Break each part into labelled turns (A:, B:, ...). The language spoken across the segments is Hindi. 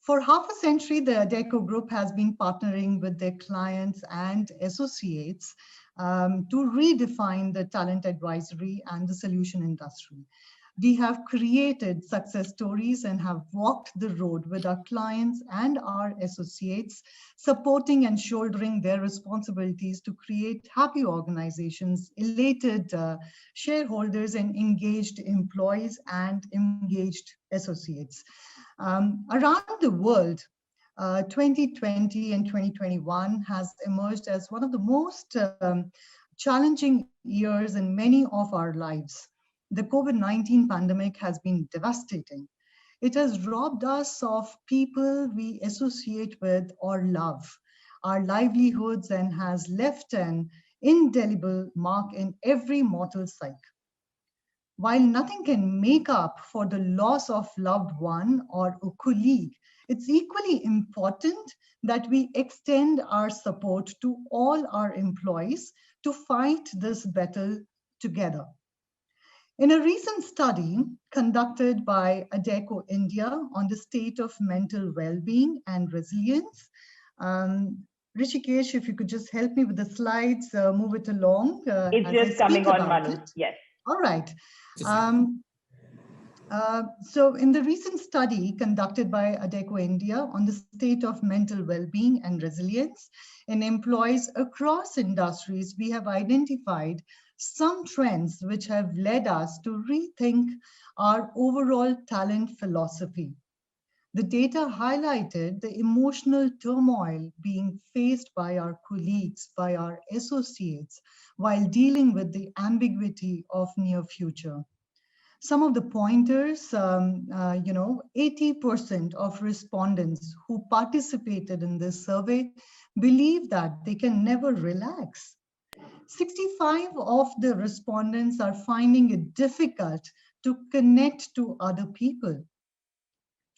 A: For half a century, the Adecco Group has been partnering with their clients and associates to redefine the talent advisory and the solution industry. We have created success stories and have walked the road with our clients and our associates, supporting and shouldering their responsibilities to create happy organizations, elated shareholders, and engaged employees and engaged associates. Around the world, 2020 and 2021 has emerged as one of the most challenging years in many of our lives. The COVID-19 pandemic has been devastating. It has robbed us of people we associate with or love, our livelihoods, and has left an indelible mark in every mortal psyche. While nothing can make up for the loss of loved one or a colleague, it's equally important that we extend our support to all our employees to fight this battle together. In a recent study conducted by Adecco India on the state of mental well-being and resilience, Rishikesh, if you could just help me with the slides, move it along.
B: It's just coming on, Manu. Yes.
A: All right. So in the recent study conducted by Adecco India on the state of mental well-being and resilience in employees across industries, we have identified some trends which have led us to rethink our overall talent philosophy. The data highlighted the emotional turmoil being faced by our colleagues, by our associates, while dealing with the ambiguity of near future. Some of the pointers, 80% of respondents who participated in this survey believe that they can never relax. 65% of the respondents are finding it difficult to connect to other people.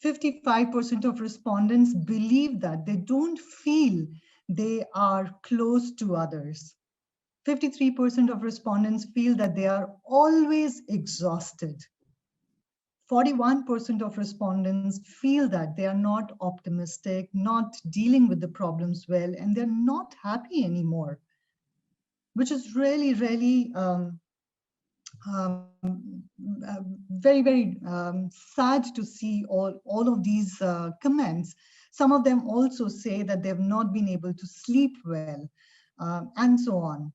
A: 55% of respondents believe that they don't feel they are close to others. 53% of respondents feel that they are always exhausted. 41% of respondents feel that they are not optimistic, not dealing with the problems well, and they're not happy anymore, which is really, really very, very sad to see all of these comments. Some of them also say that they've not been able to sleep well, and so on.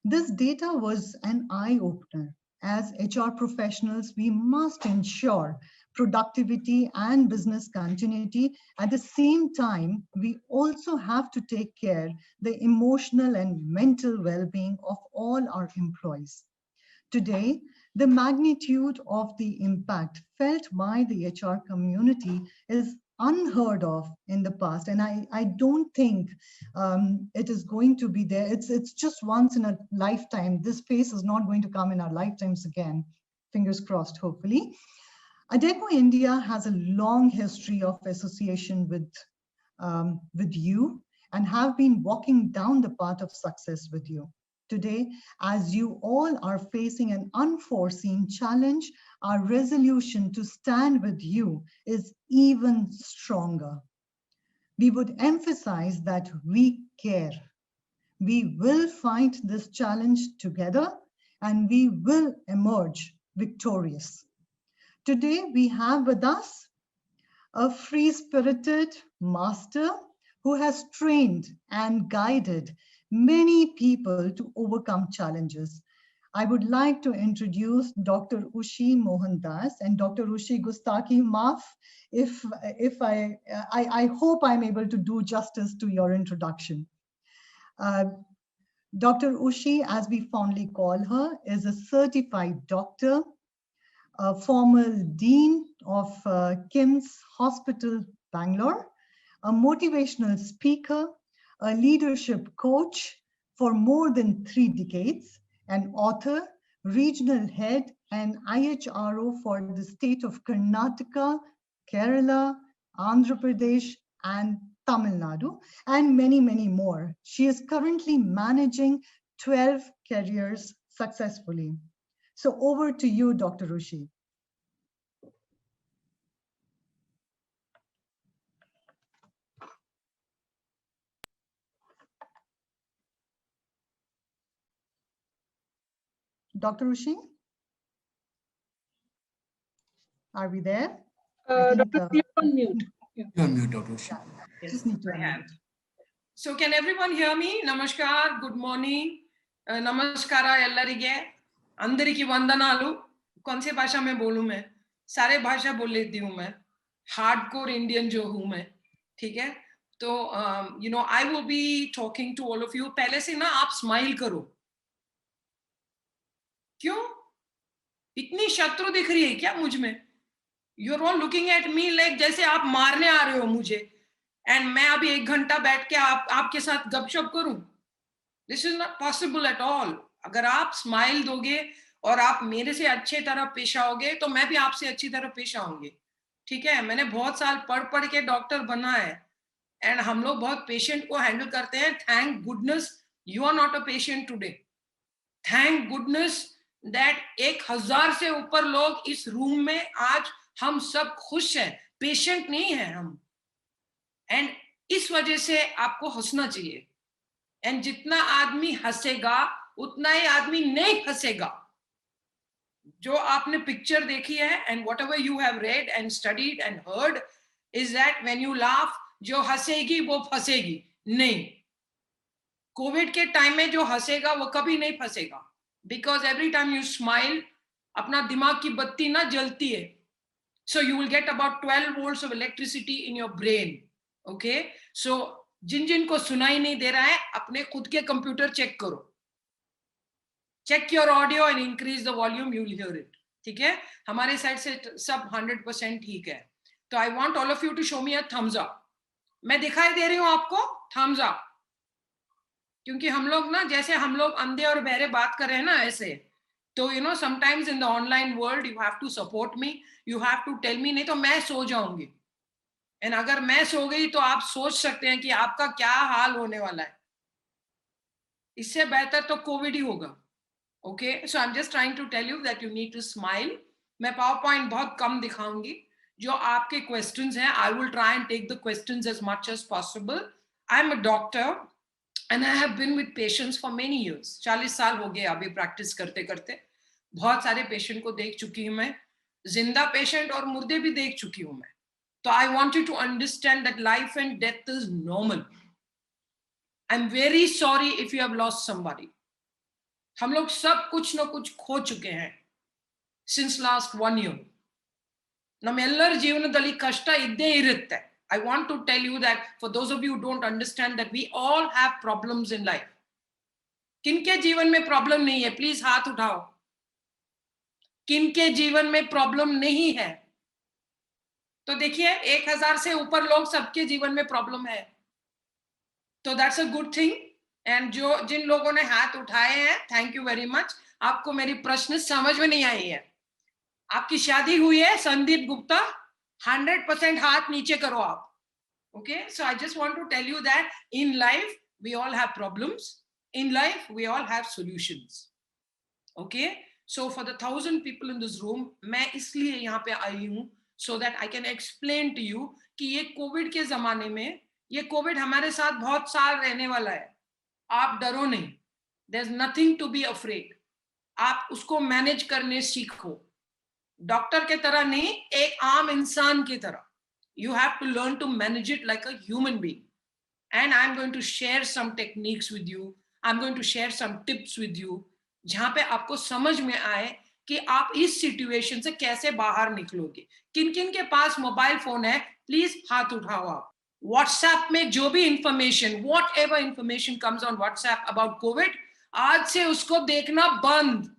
A: This data was an eye-opener. As HR professionals, we must ensure productivity and business continuity. At the same time, we also have to take care the emotional and mental well-being of all our employees. Today, the magnitude of the impact felt by the HR community is unheard of in the past, and I don't think it is going to be there. It's just once in a lifetime. This phase is not going to come in our lifetimes again. Fingers crossed, hopefully. Adecco India has a long history of association with you and have been walking down the path of success with you. Today, as you all are facing an unforeseen challenge, our resolution to stand with you is even stronger. We would emphasize that we care. We will fight this challenge together and we will emerge victorious. Today, we have with us a free-spirited master who has trained and guided many people to overcome challenges. I would like to introduce Dr. Ushi Mohandas and Dr. Ushi Gustaki Maaf. If I hope I'm able to do justice to your introduction. Dr. Ushi, as we fondly call her, is a certified doctor, a former dean of KIMS Hospital, Bangalore, a motivational speaker, a leadership coach for more than 3 decades, an author, regional head, and IHRO for the state of Karnataka, Kerala, Andhra Pradesh, and Tamil Nadu, and many, many more. She is currently managing 12 careers successfully. So over to you, Dr. Ushi. Dr. Ushing? Are we there?
C: Dr. You're on mute.
D: You're on mute, Dr. Ushing.
C: Yes,
A: just need to
C: I
A: unmute.
C: have. So can everyone hear me? Namaskar, good morning. Namaskara ellarige. Andariki vandanalu. कौन से भाषा में बोलूं मैं? सारे भाषा बोल लेती हूँ मैं. Hardcore Indian जो हूँ मैं. ठीक है? तो you know, I will be talking to all of you. पहले से ना आप स्माइल करो. क्यों? इतनी शत्रु दिख रही है क्या मुझ में? You're all looking at me like जैसे आप मारने आ रहे हो मुझे. And मैं अभी 1 घंटा बैठ के आपके साथ गपशप करूं. This is not possible at all. अगर आप स्माइल दोगे और आप मेरे से अच्छे तरह पेश आओगे तो मैं भी आपसे अच्छी तरह पेश आऊंगी. ठीक है? मैंने बहुत साल पढ़ के डॉक्टर बना है. एंड हम लोग बहुत पेशेंट को हैंडल करते हैं. Thank goodness you are not a patient today. Thank goodness that 1000 से ऊपर लोग इस रूम में आज हम सब खुश हैं. पेशेंट नहीं है हम. एंड इस वजह से आपको हंसना चाहिए. एंड जितना आदमी हंसेगा उतना ही आदमी नहीं फंसेगा. जो आपने पिक्चर देखी है and what ever you have read and studied and heard is that when you laugh जो हंसेगी वो फंसेगी नहीं. कोविड के टाइम में जो हंसेगा वो कभी नहीं फंसेगा. Because every time you smile अपना दिमाग की बत्ती ना जलती है. So you will get about 12 volts of electricity in your brain. Okay? So जिन को सुनाई नहीं दे रहा है अपने खुद के कंप्यूटर चेक करो. Check your audio and increase the volume, you will hear it. ठीक है? हमारे साइड से सब 100% ठीक है. तो I want all of you to show me a thumbs up. मैं दिखाई दे रही हूँ आपको? Thumbs up. क्योंकि हम लोग ना जैसे हम लोग अंधे और बहरे बात कर रहे हैं ना ऐसे. तो you know sometimes in the online world you have to support me. You have to tell me, नहीं तो मैं सो जाऊंगी. एंड अगर मैं सो गई तो आप सोच सकते हैं कि आपका क्या हाल होने वाला है. इससे बेहतर तो कोविड ही होगा. Okay? So I am just trying to tell you that you need to smile. मैं पावर पॉइंट बहुत कम दिखाऊंगी. जो आपके क्वेश्चंस हैं I will try and take the questions as much as possible. I am a doctor and I have been with patients for many years. 40 साल हो गए अभी प्रैक्टिस करते करते. बहुत सारे पेशेंट को देख चुकी हूँ मैं. जिंदा पेशेंट और मुर्दे भी देख चुकी हूं मैं. तो I want you to understand that life and death is normal. I am very sorry if you have lost somebody. हम लोग सब कुछ ना कुछ खो चुके हैं सिंस लास्ट 1 year. ನಮ್ಮೆಲ್ಲರ ಜೀವನದಲ್ಲಿ ಕಷ್ಟ ಇದ್ದೇ ಇರುತ್ತೆ. I want to tell you that for those of you who don't understand that we all have problems in life. किनके जीवन में प्रॉब्लम नहीं है? प्लीज हाथ उठाओ. किनके जीवन में प्रॉब्लम नहीं है? तो देखिए 1000 से ऊपर लोग सबके जीवन में प्रॉब्लम है. तो that's a good thing. And जो जिन लोगों ने हाथ उठाए हैं थैंक यू वेरी मच. आपको मेरी प्रश्न समझ में नहीं आई है. आपकी शादी हुई है संदीप गुप्ता? 100% हाथ नीचे करो आप. Okay? So I just want to tell you that in life we all have problems. In life we all have solutions. Okay? So for the 1000 people in this room, मैं इसलिए यहाँ पे आई हूँ so that I can explain to you कि ये कोविड के जमाने में ये कोविड हमारे साथ बहुत साल रहने वाला है. आप डरो नहीं. There's nothing to be afraid. आप उसको मैनेज करने सीखो. डॉक्टर के तरह नहीं, एक आम इंसान की तरह. You have to learn to manage it like a human being. And I'm going to share some techniques with you. I'm going to share some tips with you. जहां पे आपको समझ में आए कि आप इस सिचुएशन से कैसे बाहर निकलोगे. किन किन के पास मोबाइल फोन है प्लीज हाथ उठाओ आप. व्हाट्सएप में जो भी information, what ever information comes on WhatsApp about Covid, आज से उसको देखना बंद.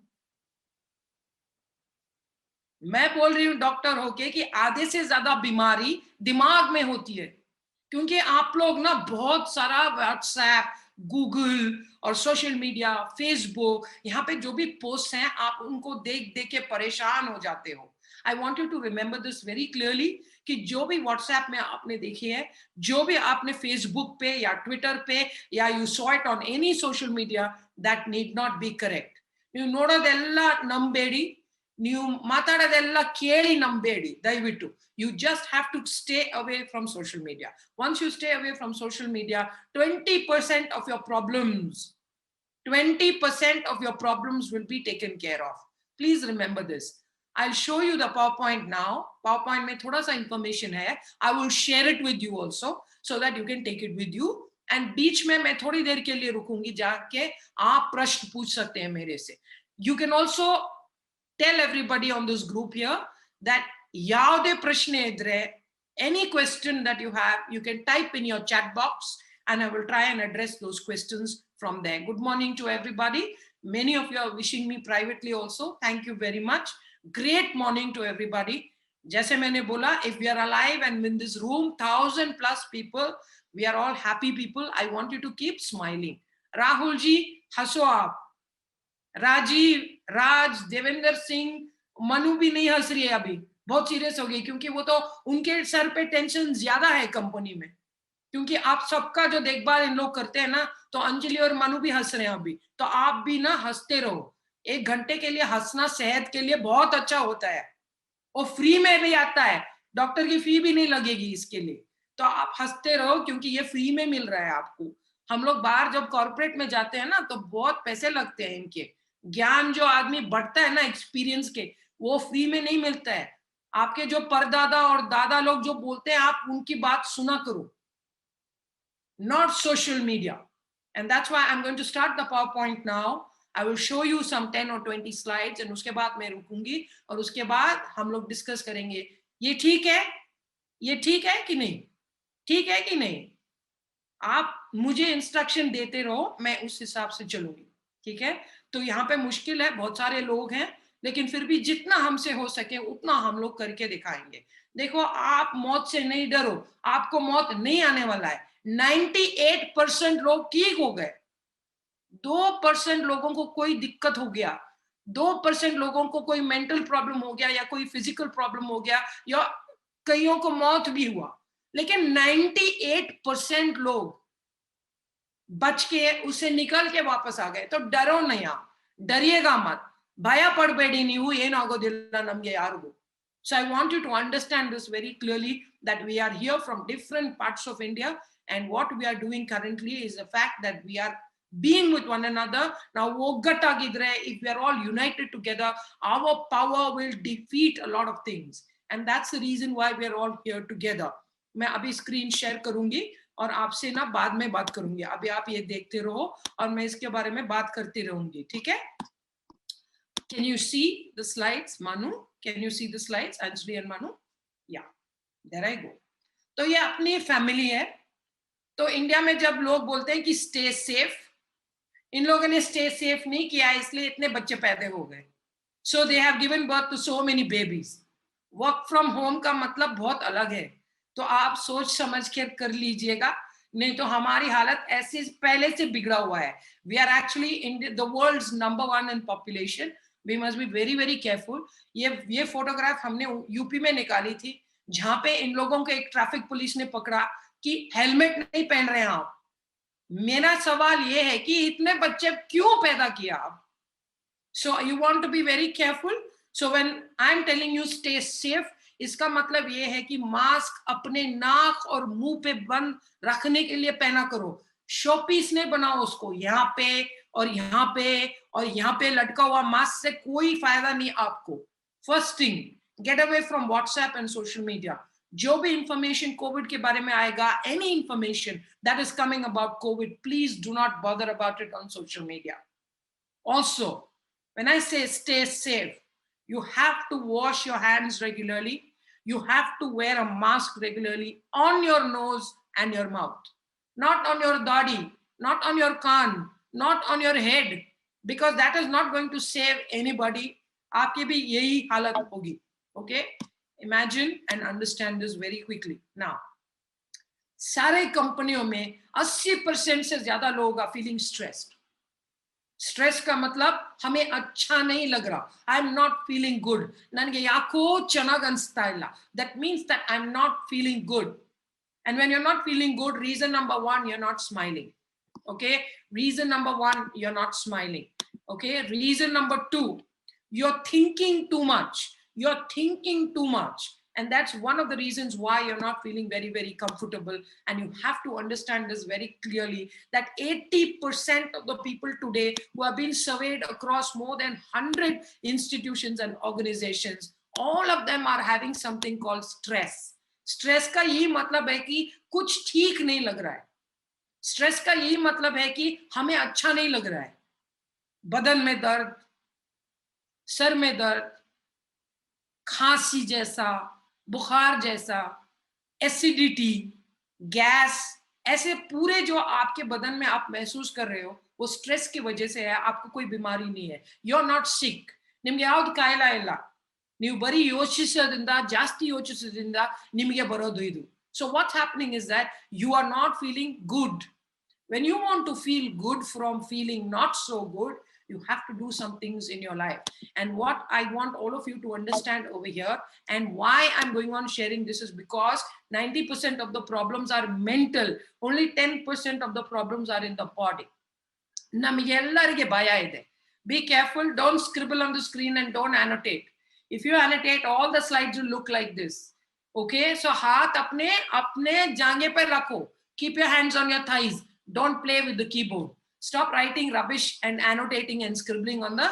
C: मैं बोल रही हूं डॉक्टर होके कि आधे से ज्यादा बीमारी दिमाग में होती है. क्योंकि आप लोग ना बहुत सारा व्हाट्सएप, गूगल और सोशल मीडिया, फेसबुक, यहाँ पे जो भी पोस्ट हैं आप उनको देख देख के परेशान हो जाते हो. I want you to remember this very clearly कि जो भी व्हाट्सएप में आपने देखी है, जो भी आपने फेसबुक पे या ट्विटर पे या you saw it on any social media, that need not be correct. ನೀವು ನೋಡೋದೆಲ್ಲ ನಂಬೇಡಿ, ನೀವು ಮಾತಾಡೋದೆಲ್ಲ ಕೇಳಿ ನಂಬೇಡಿ ದಯವಿಟ್ಟು. You just have to stay away from social media. Once you stay away from social media, 20% of your problems, 20% of your problems will be taken care of. Please remember this. I'll show you the PowerPoint now. PowerPoint में थोड़ा सा information है. I will share it with you also so that you can take it with you. And बीच में मैं थोड़ी देर के लिए रुकूंगी जाके आप प्रश्न पूछ सकते हैं मेरे से. You can also tell everybody on this group here that ಯಾವುದೇ ಪ್ರಶ್ನೆ ಇದ್ರೆ, any question that you have, you can type in your chat box and I will try and address those questions from there. Good morning to everybody. Many of you are wishing me privately also. Thank you very much. Great morning to everybody. जैसे मैंने बोला, if we are alive and in this room, 1,000+ people, we are all happy people. I want you to keep smiling. Rahul ji, हंसो आप. राजीव, राज, देवेंद्र सिंह, मनु भी नहीं हंस रही है अभी, बहुत सीरियस हो गई क्योंकि वो तो उनके सर पे टेंशन ज्यादा है कंपनी में, क्योंकि आप सबका जो देखभाल इन लोग करते हैं ना, तो अंजलि और मनु भी हंस रहे हैं अभी, तो आप भी ना हंसते रहो. 1 घंटे के लिए हंसना सेहत के लिए बहुत अच्छा होता है और फ्री में भी आता है, डॉक्टर की फी भी नहीं लगेगी इसके लिए. तो आप हंसते रहो क्योंकि ये फ्री में मिल रहा है आपको. हम लोग बाहर जब कॉर्पोरेट में जाते हैं ना तो बहुत पैसे लगते हैं इनके. ज्ञान जो आदमी बढ़ता है ना एक्सपीरियंस के, वो फ्री में नहीं मिलता है. आपके जो परदादा और दादा लोग जो बोलते हैं आप उनकी बात सुना करो, not social media. And that's why I'm going to start the PowerPoint now. I will show you some 10 or 20 slides and उसके बाद मैं रुकूंगी और उसके बाद हम लोग डिस्कस करेंगे. ये ठीक है? ये ठीक है कि नहीं? ठीक है कि नहीं? आप मुझे इंस्ट्रक्शन देते रहो, मैं उस हिसाब से चलूंगी. ठीक है? तो यहाँ पे मुश्किल है, बहुत सारे लोग हैं, लेकिन फिर भी जितना हमसे हो सके उतना हम लोग करके दिखाएंगे. देखो, आप मौत से नहीं डरो, आपको मौत नहीं आने वाला है. 98% लोग ठीक हो गए. 2% लोगों को कोई दिक्कत हो गया, 2% लोगों को कोई मेंटल प्रॉब्लम हो गया या कोई फिजिकल प्रॉब्लम हो गया या कईयों को मौत भी हुआ, लेकिन 98% लोग बच के उसे निकल के वापस आ गए. तो डरो नहीं, आप डरिएगा मत, भय पड़बेड़ी ನೀವು ಏನಾಗೋದಿಲ್ಲ ನಮಗೆ ಯಾರಿಗೂ. So I want you to understand this very clearly, that we are here from different parts of India, and what we are doing currently is the fact that we are being with one another. Now ಒಗ್ಗಟ್ಟಾಗಿದ್ರೆ, if we are all united together, our power will defeat a lot of things, and that's the reason why we are all here together. मैं अभी स्क्रीन शेयर करूंगी और आपसे ना बाद में बात करूंगी. अभी आप ये देखते रहो और मैं इसके बारे में बात करती रहूंगी. ठीक है? Can you see the slides, Manu? Can you see the slides, Anjali and Manu? Yeah, there I go. तो ये अपनी फैमिली है. तो इंडिया में जब लोग बोलते हैं कि स्टे सेफ, इन लोगों ने स्टे सेफ नहीं किया, इसलिए इतने बच्चे पैदा हो गए. So they have given birth to so many babies. Work from home का मतलब बहुत अलग है, तो आप सोच समझ कर लीजिएगा, नहीं तो हमारी हालत ऐसे पहले से बिगड़ा हुआ है. We are actually in the world's #1 in population. We must be very very careful. ये फोटोग्राफ हमने यूपी में निकाली थी, जहां पे इन लोगों को एक ट्रैफिक पुलिस ने पकड़ा कि हेलमेट नहीं पहन रहे हैं आप. मेरा सवाल ये है कि इतने बच्चे क्यों पैदा किया आप? So you want to be very careful. So when I'm telling you stay safe, इसका मतलब ये है कि मास्क अपने नाक और मुंह पे बंद रखने के लिए पहना करो. शोपीस ने बनाओ उसको, यहाँ पे और यहाँ पे और यहाँ पे लटका हुआ मास्क से कोई फायदा नहीं आपको. First thing, get away from WhatsApp and social media. जो भी इंफॉर्मेशन कोविड के बारे में आएगा, any information that is coming about Covid, please do not bother about it on social media. Also when I say stay safe, you have to wash your hands regularly. You have to wear a mask regularly on your nose and your mouth, not on your body, not on your kan, not on your head, because that is not going to save anybody. आपकी भी यही हालत होगी. Okay? Imagine and understand this very quickly. Now, सारे कंपनियों में 80% से ज्यादा लोग are feeling stressed. स्ट्रेस का मतलब हमें अच्छा नहीं लग रहा. I am not feeling good, ನನಗೆ ಯಾಕೋ ಚೆನ್ನಾಗಿ ಅನಿಸ್ತಾ ಇಲ್ಲ. that means that I'm not feeling good. And when you're not feeling good, reason number 1, you're not smiling. Okay, reason number 1, you're not smiling. Okay, reason number 2, you're thinking too much. You're thinking too much, And that's one of the reasons why you're not feeling very, very comfortable. And you have to understand this very clearly, that 80% of the people today who have been surveyed across more than 100 institutions and organizations, all of them are having something called stress. Stress का यही मतलब है कि कुछ ठीक नहीं लग रहा है. स्ट्रेस का यही मतलब है कि हमें अच्छा नहीं लग रहा है. बदन में दर्द, सर में दर्द, खांसी जैसा, बुखार जैसा, एसिडिटी, गैस, ऐसे पूरे जो आपके बदन में आप महसूस कर रहे हो वो स्ट्रेस की वजह से है. आपको कोई बीमारी नहीं है. You are not sick. ನಿಮ್ಗೆ ಯಾವ್ದು ಕಾಯಿಲೆ ಇಲ್ಲ. ನೀವು ಬರೀ ಯೋಚಿಸೋದ್ರಿಂದ, ಜಾಸ್ತಿ ಯೋಚಿಸೋದ್ರಿಂದ ನಿಮಗೆ ಬರೋದು ಇದು. So what's happening is that you are not feeling good. When you want to feel good from feeling not so good, you have to do some things in your life. And what I want all of you to understand over here, and why I'm going on sharing this, is because 90% of the problems are mental. Only 10% of the problems are in the body. ನಮಗೆಲ್ಲರಿಗೆ ಭಯ ಇದೆ. Be careful. Don't scribble on the screen and don't annotate. If you annotate, all the slides will look like this. Okay? So हाथ अपने जांघे पर रखो. Keep your hands on your thighs. Don't play with the keyboard. Stop writing rubbish and annotating and scribbling on the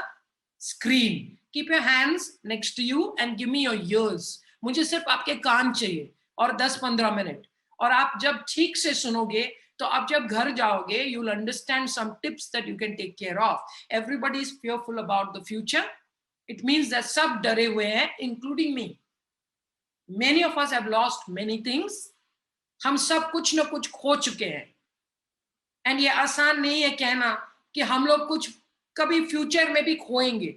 C: screen. Keep your hands next to you and give me your ears. मुझे सिर्फ आपके कान चाहिए और 10-15 मिनट. और आप जब ठीक से सुनोगे तो आप जब घर जाओगे, you will understand some tips that you can take care of. Everybody is fearful about the future. It means that सब डरे हुए हैं, including me. Many of us have lost many things. हम सब कुछ न कुछ खो चुके हैं. And ये आसान नहीं है कहना कि हम लोग कुछ कभी फ्यूचर में भी खोएंगे.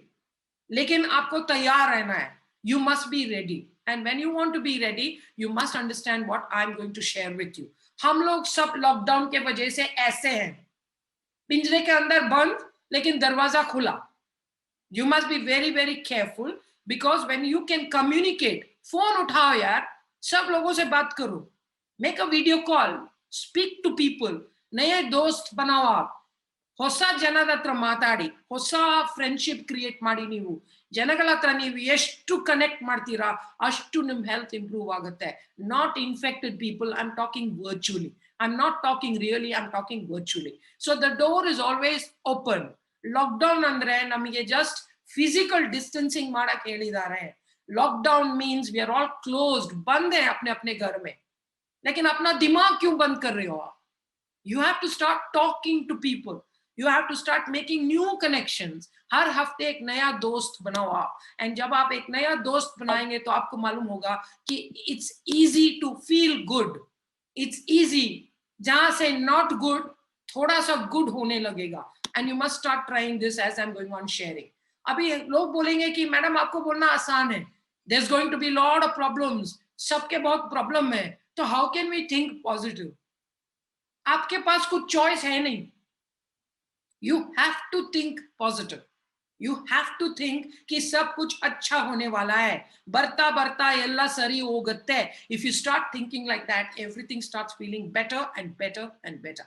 C: लेकिन आपको तैयार रहना है. You must be ready. And when you want to be ready, you must understand what I'm going to share with you. हम लोग सब लॉकडाउन के वजह से ऐसे हैं, पिंजरे के अंदर बंद लेकिन दरवाजा खुला. You must be very, very careful, because when you can communicate, phone उठाओ यार, सब लोगों से बात करो. Make a video call, speak to people. नए दोस्त बनाओ आप. ಹೊಸ ಜನದ ಹತ್ರ ಮಾತಾಡಿ, ಹೊಸ ಫ್ರೆಂಡ್ಶಿಪ್ ಕ್ರಿಯೇಟ್ ಮಾಡಿ. ನೀವು ಜನಗಳ ಹತ್ರ ನೀವು ಎಷ್ಟು ಕನೆಕ್ಟ್ ಮಾಡ್ತೀರಾ ಅಷ್ಟು ನಿಮ್ಮ ಹೆಲ್ತ್ ಇಂಪ್ರೂವ್ ಆಗುತ್ತೆ. Not infected people, I am talking virtually. I am not talking really, I am talking virtually. So the door is always open. Lockdown ಅಂದ್ರೆ ನಮಗೆ ಜಸ್ಟ್ ಫಿಸಿಕಲ್ ಡಿಸ್ಟೆನ್ಸಿಂಗ್ ಮಾಡಕ್ ಹೇಳಿದ್ದಾರೆ. Lockdown means we are all closed, बंद है अपने अपने घर में. लेकिन अपना दिमाग क्यों बंद कर रहे हो आप? You have to start talking to people. You have to start making new connections. हर हफ्ते एक नया दोस्त बनाओ आप. And जब आप एक नया दोस्त बनाएंगे तो आपको मालूम होगा कि it's easy to feel good. It's easy. जहाँ से not good, थोड़ा सा good होने लगेगा. And you must start trying this as I'm going on sharing. अभी लोग बोलेंगे कि मैडम आपको बोलना आसान है. There's going to be a lot of problems. सबके बहुत प्रॉब्लम है. तो how can we think positive? आपके पास कुछ चॉइस है नहीं. You have to think positive. You have to think कि सब कुछ अच्छा होने वाला है. ಬರ್ತಾ ಬರ್ತಾ ಎಲ್ಲ ಸರಿ ಹೋಗುತ್ತೆ. If you start thinking like that, everything starts feeling better and better and better.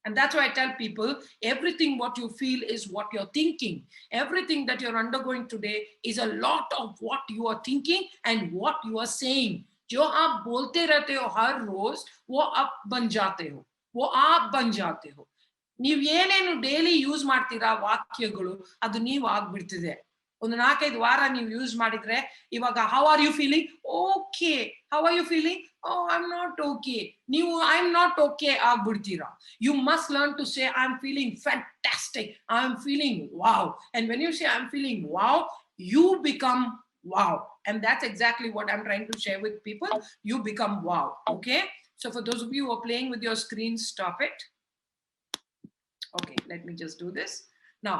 C: And that's why I tell people, everything what you feel is what you're thinking. Everything that you're undergoing today is a lot of what you are thinking and what you are saying. जो आप बोलते रहते हो हर रोज, वो आप बन जाते हो. वो आप बन जाते हो. ನೀವು ಏನೇನು ಡೈಲಿ ಯೂಸ್ ಮಾಡ್ತೀರಾ ವಾಕ್ಯಗಳು, ಅದು ನೀವು ಆಗ್ಬಿಡ್ತಿದೆ. ಒಂದು 4-5 ವಾರ ನೀವು ಯೂಸ್ ಮಾಡಿದ್ರೆ ಇವಾಗ how are you feeling? Okay. How are you feeling? Oh I am not okay. ನೀವು ಐ ಆಮ್ ನಾಟ್ ಓಕೆ ಆಗ್ಬಿಡ್ತೀರಾ. You must learn to say I am feeling fantastic, I am feeling wow. And when you say I am feeling wow, you become wow. And that's exactly what I'm trying to share with people. You become wow. Okay? So for those of you who are playing with your screen, stop it. Okay, let me just do this. Now,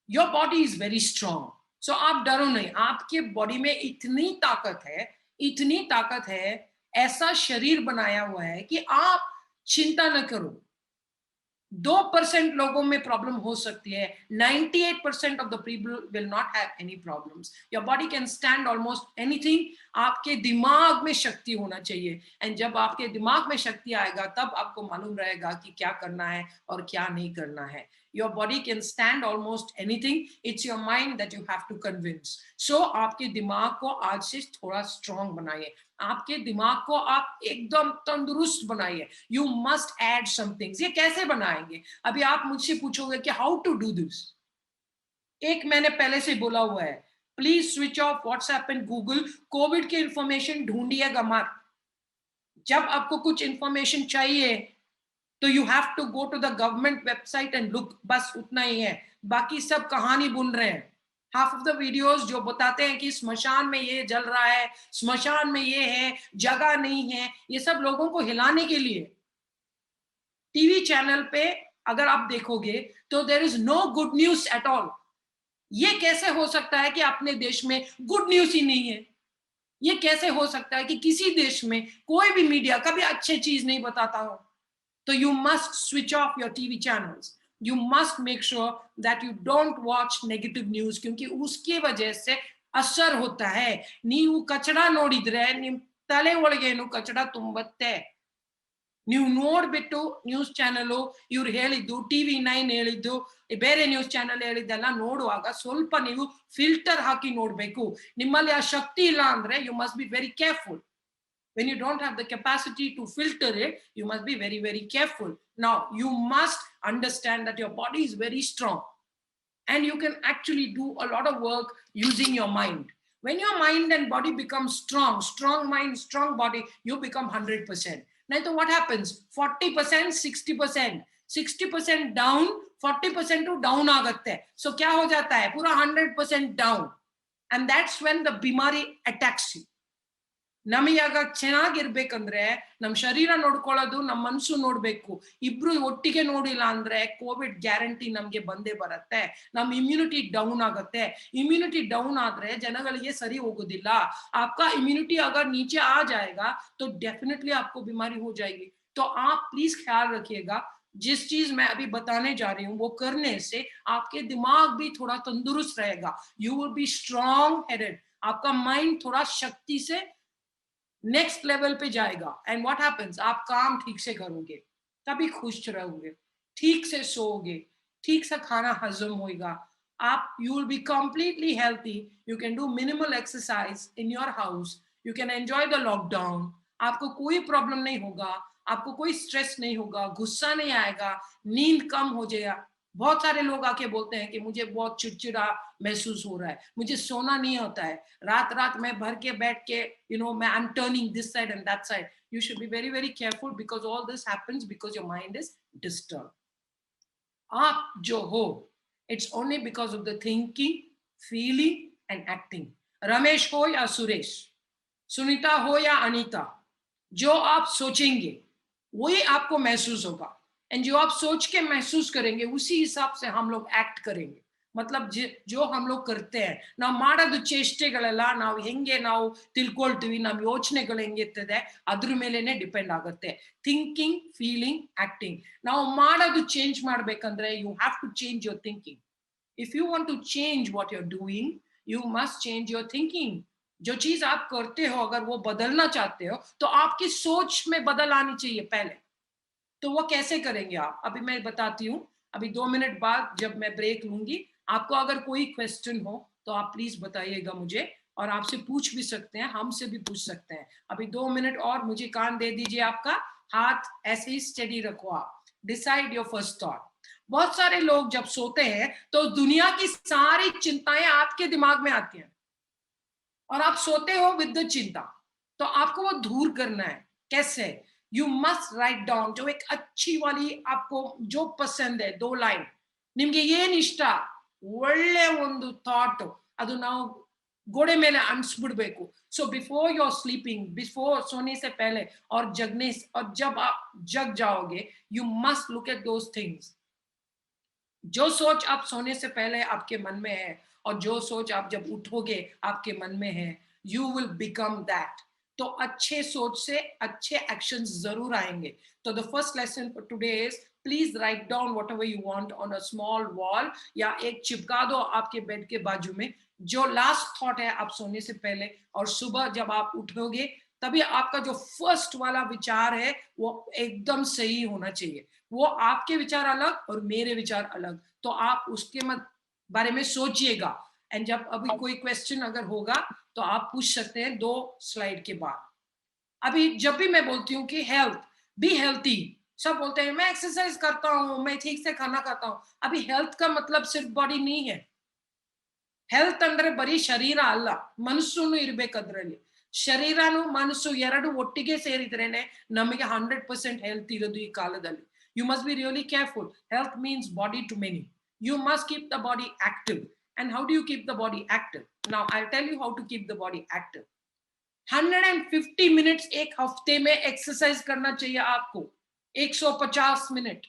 C: your body is very strong. So आप डरो नहीं. आपके बॉडी में इतनी ताकत है, ऐसा शरीर बनाया हुआ है कि आप चिंता न करो. 2% लोगों में प्रॉब्लम हो सकती है. 98% of the people will not have any problems. Your body can stand almost anything. आपके दिमाग में शक्ति होना चाहिए. And जब आपके दिमाग में शक्ति आएगा तब आपको मालूम रहेगा कि क्या करना है और क्या नहीं करना है. Your body can stand almost anything. It's your mind that you have to convince. So आपके दिमाग को आज से थोड़ा strong बनाइए. आपके दिमाग को आप एकदम तंदुरुस्त बनाइए. You must add some things. ये कैसे बनाएंगे? अभी आप मुझसे पूछोगे कि how to do this? एक मैंने पहले से बोला हुआ है. Please switch off WhatsApp and Google. Covid की इंफॉर्मेशन ढूंढिएगा मत. जब आपको कुछ इंफॉर्मेशन चाहिए तो you have to go to the government website and look. बस उतना ही है. बाकी सब कहानी बुन रहे हैं. हाफ ऑफ द वीडियोस जो बताते हैं कि स्मशान में ये जल रहा है, स्मशान में ये है, जगह नहीं है, ये सब लोगों को हिलाने के लिए. टीवी चैनल पे अगर आप देखोगे तो there is no good news at all. ये कैसे हो सकता है कि अपने देश में गुड न्यूज ही नहीं है? ये कैसे हो सकता है कि किसी देश में कोई भी मीडिया कभी अच्छी चीज नहीं बताता हो? तो you must switch off your TV channels. You must make sure that you don't watch negative news, क्योंकि उसकी वजह से असर होता है. ನೀವು ಕಚಡ ನೋಡಿದ್ರೆ ನಿಮ್ ತಲೆ ಒಳಗೆ ಏನು ಕಚಡ ತುಂಬತ್ತೆ. ನೀವು ನೋಡ್ಬಿಟ್ಟು ನ್ಯೂಸ್ ಚಾನೆಲ್ ಇವ್ರು ಹೇಳಿದ್ದು, ಟಿವಿ 9 ಹೇಳಿದ್ದು, ಬೇರೆ ನ್ಯೂಸ್ ಚಾನೆಲ್ ಹೇಳಿದ್ದೆಲ್ಲ ನೋಡುವಾಗ ಸ್ವಲ್ಪ ನೀವು ಫಿಲ್ಟರ್ ಹಾಕಿ ನೋಡ್ಬೇಕು. ನಿಮ್ಮಲ್ಲಿ ಆ ಶಕ್ತಿ ಇಲ್ಲ ಅಂದ್ರೆ you must be very careful. When you don't have the capacity to filter it, you must be very, very careful. Now, you must understand that your body is very strong and you can actually do a lot of work using your mind. When your mind and body become strong, strong mind, strong body, you become 100%. Now, so what happens? 40%, 60%. 60% down, 40% to down ಆಗತ್ತೆ. So क्या हो जाता है? पूरा 100% down. And that's when the bimari attacks you. ನಮಗ ಚೆನ್ನಾಗಿರ್ಬೇಕಂದ್ರೆ ನಮ್ ಶರೀರ ನೋಡ್ಕೊಳ್ಳೋದು, ನಮ್ ಮನ್ಸು ನೋಡ್ಬೇಕು. ಇಬ್ರು ಒಟ್ಟಿಗೆ ನೋಡಿಲ್ಲ ಅಂದ್ರೆ ಕೋವಿಡ್ ಗ್ಯಾರಂಟಿ ನಮ್ಗೆ ಬಂದೇ ಬರುತ್ತೆ. ನಮ್ ಇಮ್ಯುನಿಟಿ ಡೌನ್ ಆಗುತ್ತೆ. ಇಮ್ಯುನಿಟಿ ಡೌನ್ ಆದ್ರೆ ಜನಗಳಿಗೆ ಸರಿ ಹೋಗೋದಿಲ್ಲ. आपका इम्यूनिटी अगर नीचे आ जाएगा तो डेफिनेटली आपको बीमारी हो जाएगी. तो आप प्लीज ख्याल रखिएगा. जिस चीज मैं अभी बताने जा रही हूँ वो करने से आपके दिमाग भी थोड़ा तंदुरुस्त रहेगा. You will be strong headed. आपका माइंड थोड़ा शक्ति से नेक्स्ट लेवल पे जाएगा. And what happens? आप काम ठीक से करोगे तभी खुश रहोगे. ठीक से सोओगे, ठीक से खाना हजम होगा. आप you will be completely healthy. You can do minimal exercise in your house. You can enjoy the lockdown. आपको कोई प्रॉब्लम नहीं होगा. आपको कोई स्ट्रेस नहीं होगा. गुस्सा नहीं आएगा. नींद कम हो जाएगा. बहुत सारे लोग आके बोलते हैं कि मुझे बहुत चिड़चिड़ा महसूस हो रहा है, मुझे सोना नहीं होता है, रात रात में भर के बैठ के मैं I am turning this side and that side. You should be very very careful because all this happens because your mind is disturb. आप जो हो it's only because of the thinking, feeling and acting. Ramesh हो या सुरेश, सुनीता हो या अनीता, जो आप सोचेंगे वही आपको महसूस होगा. एंड जो आप सोच के महसूस करेंगे उसी हिसाब से हम लोग एक्ट करेंगे. मतलब जो हम लोग करते हैं, ನಾವು ಮಾಡೋದು ಚೇಷ್ಟೆಗಳೆಲ್ಲ ನಾವು ಹೆಂಗೆ ನಾವು ತಿಳ್ಕೊಳ್ತೀವಿ, ನಮ್ಮ ಯೋಚನೆಗಳು ಹೆಂಗಿರ್ತದೆ ಅದ್ರ ಮೇಲೆನೆ ಡಿಪೆಂಡ್ ಆಗುತ್ತೆ. Thinking, feeling, acting. ನಾವು ಮಾಡೋದು ಚೇಂಜ್ ಮಾಡ್ಬೇಕಂದ್ರೆ you have to change your thinking. If you want to change what you are doing, you must change your thinking. जो चीज आप करते हो अगर वो बदलना चाहते हो तो आपकी सोच में बदल आनी चाहिए पहले. तो वो कैसे करेंगे आप? अभी मैं बताती हूँ. अभी 2 मिनट बाद जब मैं ब्रेक लूंगी, आपको अगर कोई क्वेश्चन हो तो आप प्लीज बताइएगा मुझे. और आपसे पूछ भी सकते हैं, हमसे भी पूछ सकते हैं. अभी 2 मिनट और मुझे कान दे दीजिए. आपका हाथ ऐसे ही स्टेडी रखो. आप डिसाइड योर फर्स्ट थॉट. बहुत सारे लोग जब सोते हैं तो दुनिया की सारी चिंताएं आपके दिमाग में आती हैं और आप सोते हो विद द चिंता. तो आपको वो दूर करना है. कैसे? You must write down. जो एक अच्छी वाली आपको जो पसंद है 2 लाइन, ನಿಮ್ಗೆ ಏನ್ ಇಷ್ಟ, ಒಳ್ಳೆ ಒಂದು ಥಾಟ್, ಅದು ನಾವು ಗೋಡೆ ಮೇಲೆ ಅಂಟಿಸ್ಬಿಡ್ಬೇಕು. So before your sleeping, before सोने से पहले और जगने और जब आप जग जाओगे, you must look at those things. जो सोच आप सोने से पहले आपके मन में है और जो सोच आप जब उठोगे आपके मन में है, यू विल बिकम दैट. तो अच्छे सोच से अच्छे एक्शंस जरूर आएंगे. तो the first lesson for today is please write down whatever you want on a small wall या एक चिपका दो आपके बेड के बाजू में. जो लास्ट थॉट है आप सोने से पहले और सुबह जब आप उठोगे तभी आपका जो फर्स्ट वाला विचार है वो एकदम सही होना चाहिए। वो आपके विचार अलग और मेरे विचार अलग, तो आप उसके बारे में सोचिएगा। एंड जब अभी कोई क्वेश्चन अगर होगा तो आप पूछ सकते हैं 2 स्लाइड के बाद। अभी जब भी मैं बोलती हूँ कि हेल्थ, बी हेल्थी, सब बोलते हैं मैं एक्सरसाइज करता हूँ, मैं ठीक से खाना खाता हूँ। अभी हेल्थ का मतलब सिर्फ बॉडी नहीं है। ಹೆಲ್ತ್ ಅಂದ್ರೆ ಬರೀ ಶರೀರ ಅಲ್ಲ, ಮನಸ್ಸುನು ಇರಬೇಕು ಅದರಲ್ಲಿ. ಶರೀರನು ಮನಸ್ಸು ಎರಡು ಒಟ್ಟಿಗೆ ಸೇರಿದ್ರೇನೆ ನಮಗೆ 100% ಹೆಲ್ತ್ ಇರೋದು ಈ ಕಾಲದಲ್ಲಿ. You must be really careful. Health means body to many. You must keep the body active. And how do you keep the body active? Now I'll tell you how to keep the body active. 150 minutes एक हफ्ते में एक्सरसाइज करना चाहिए आपको. 150 मिनट,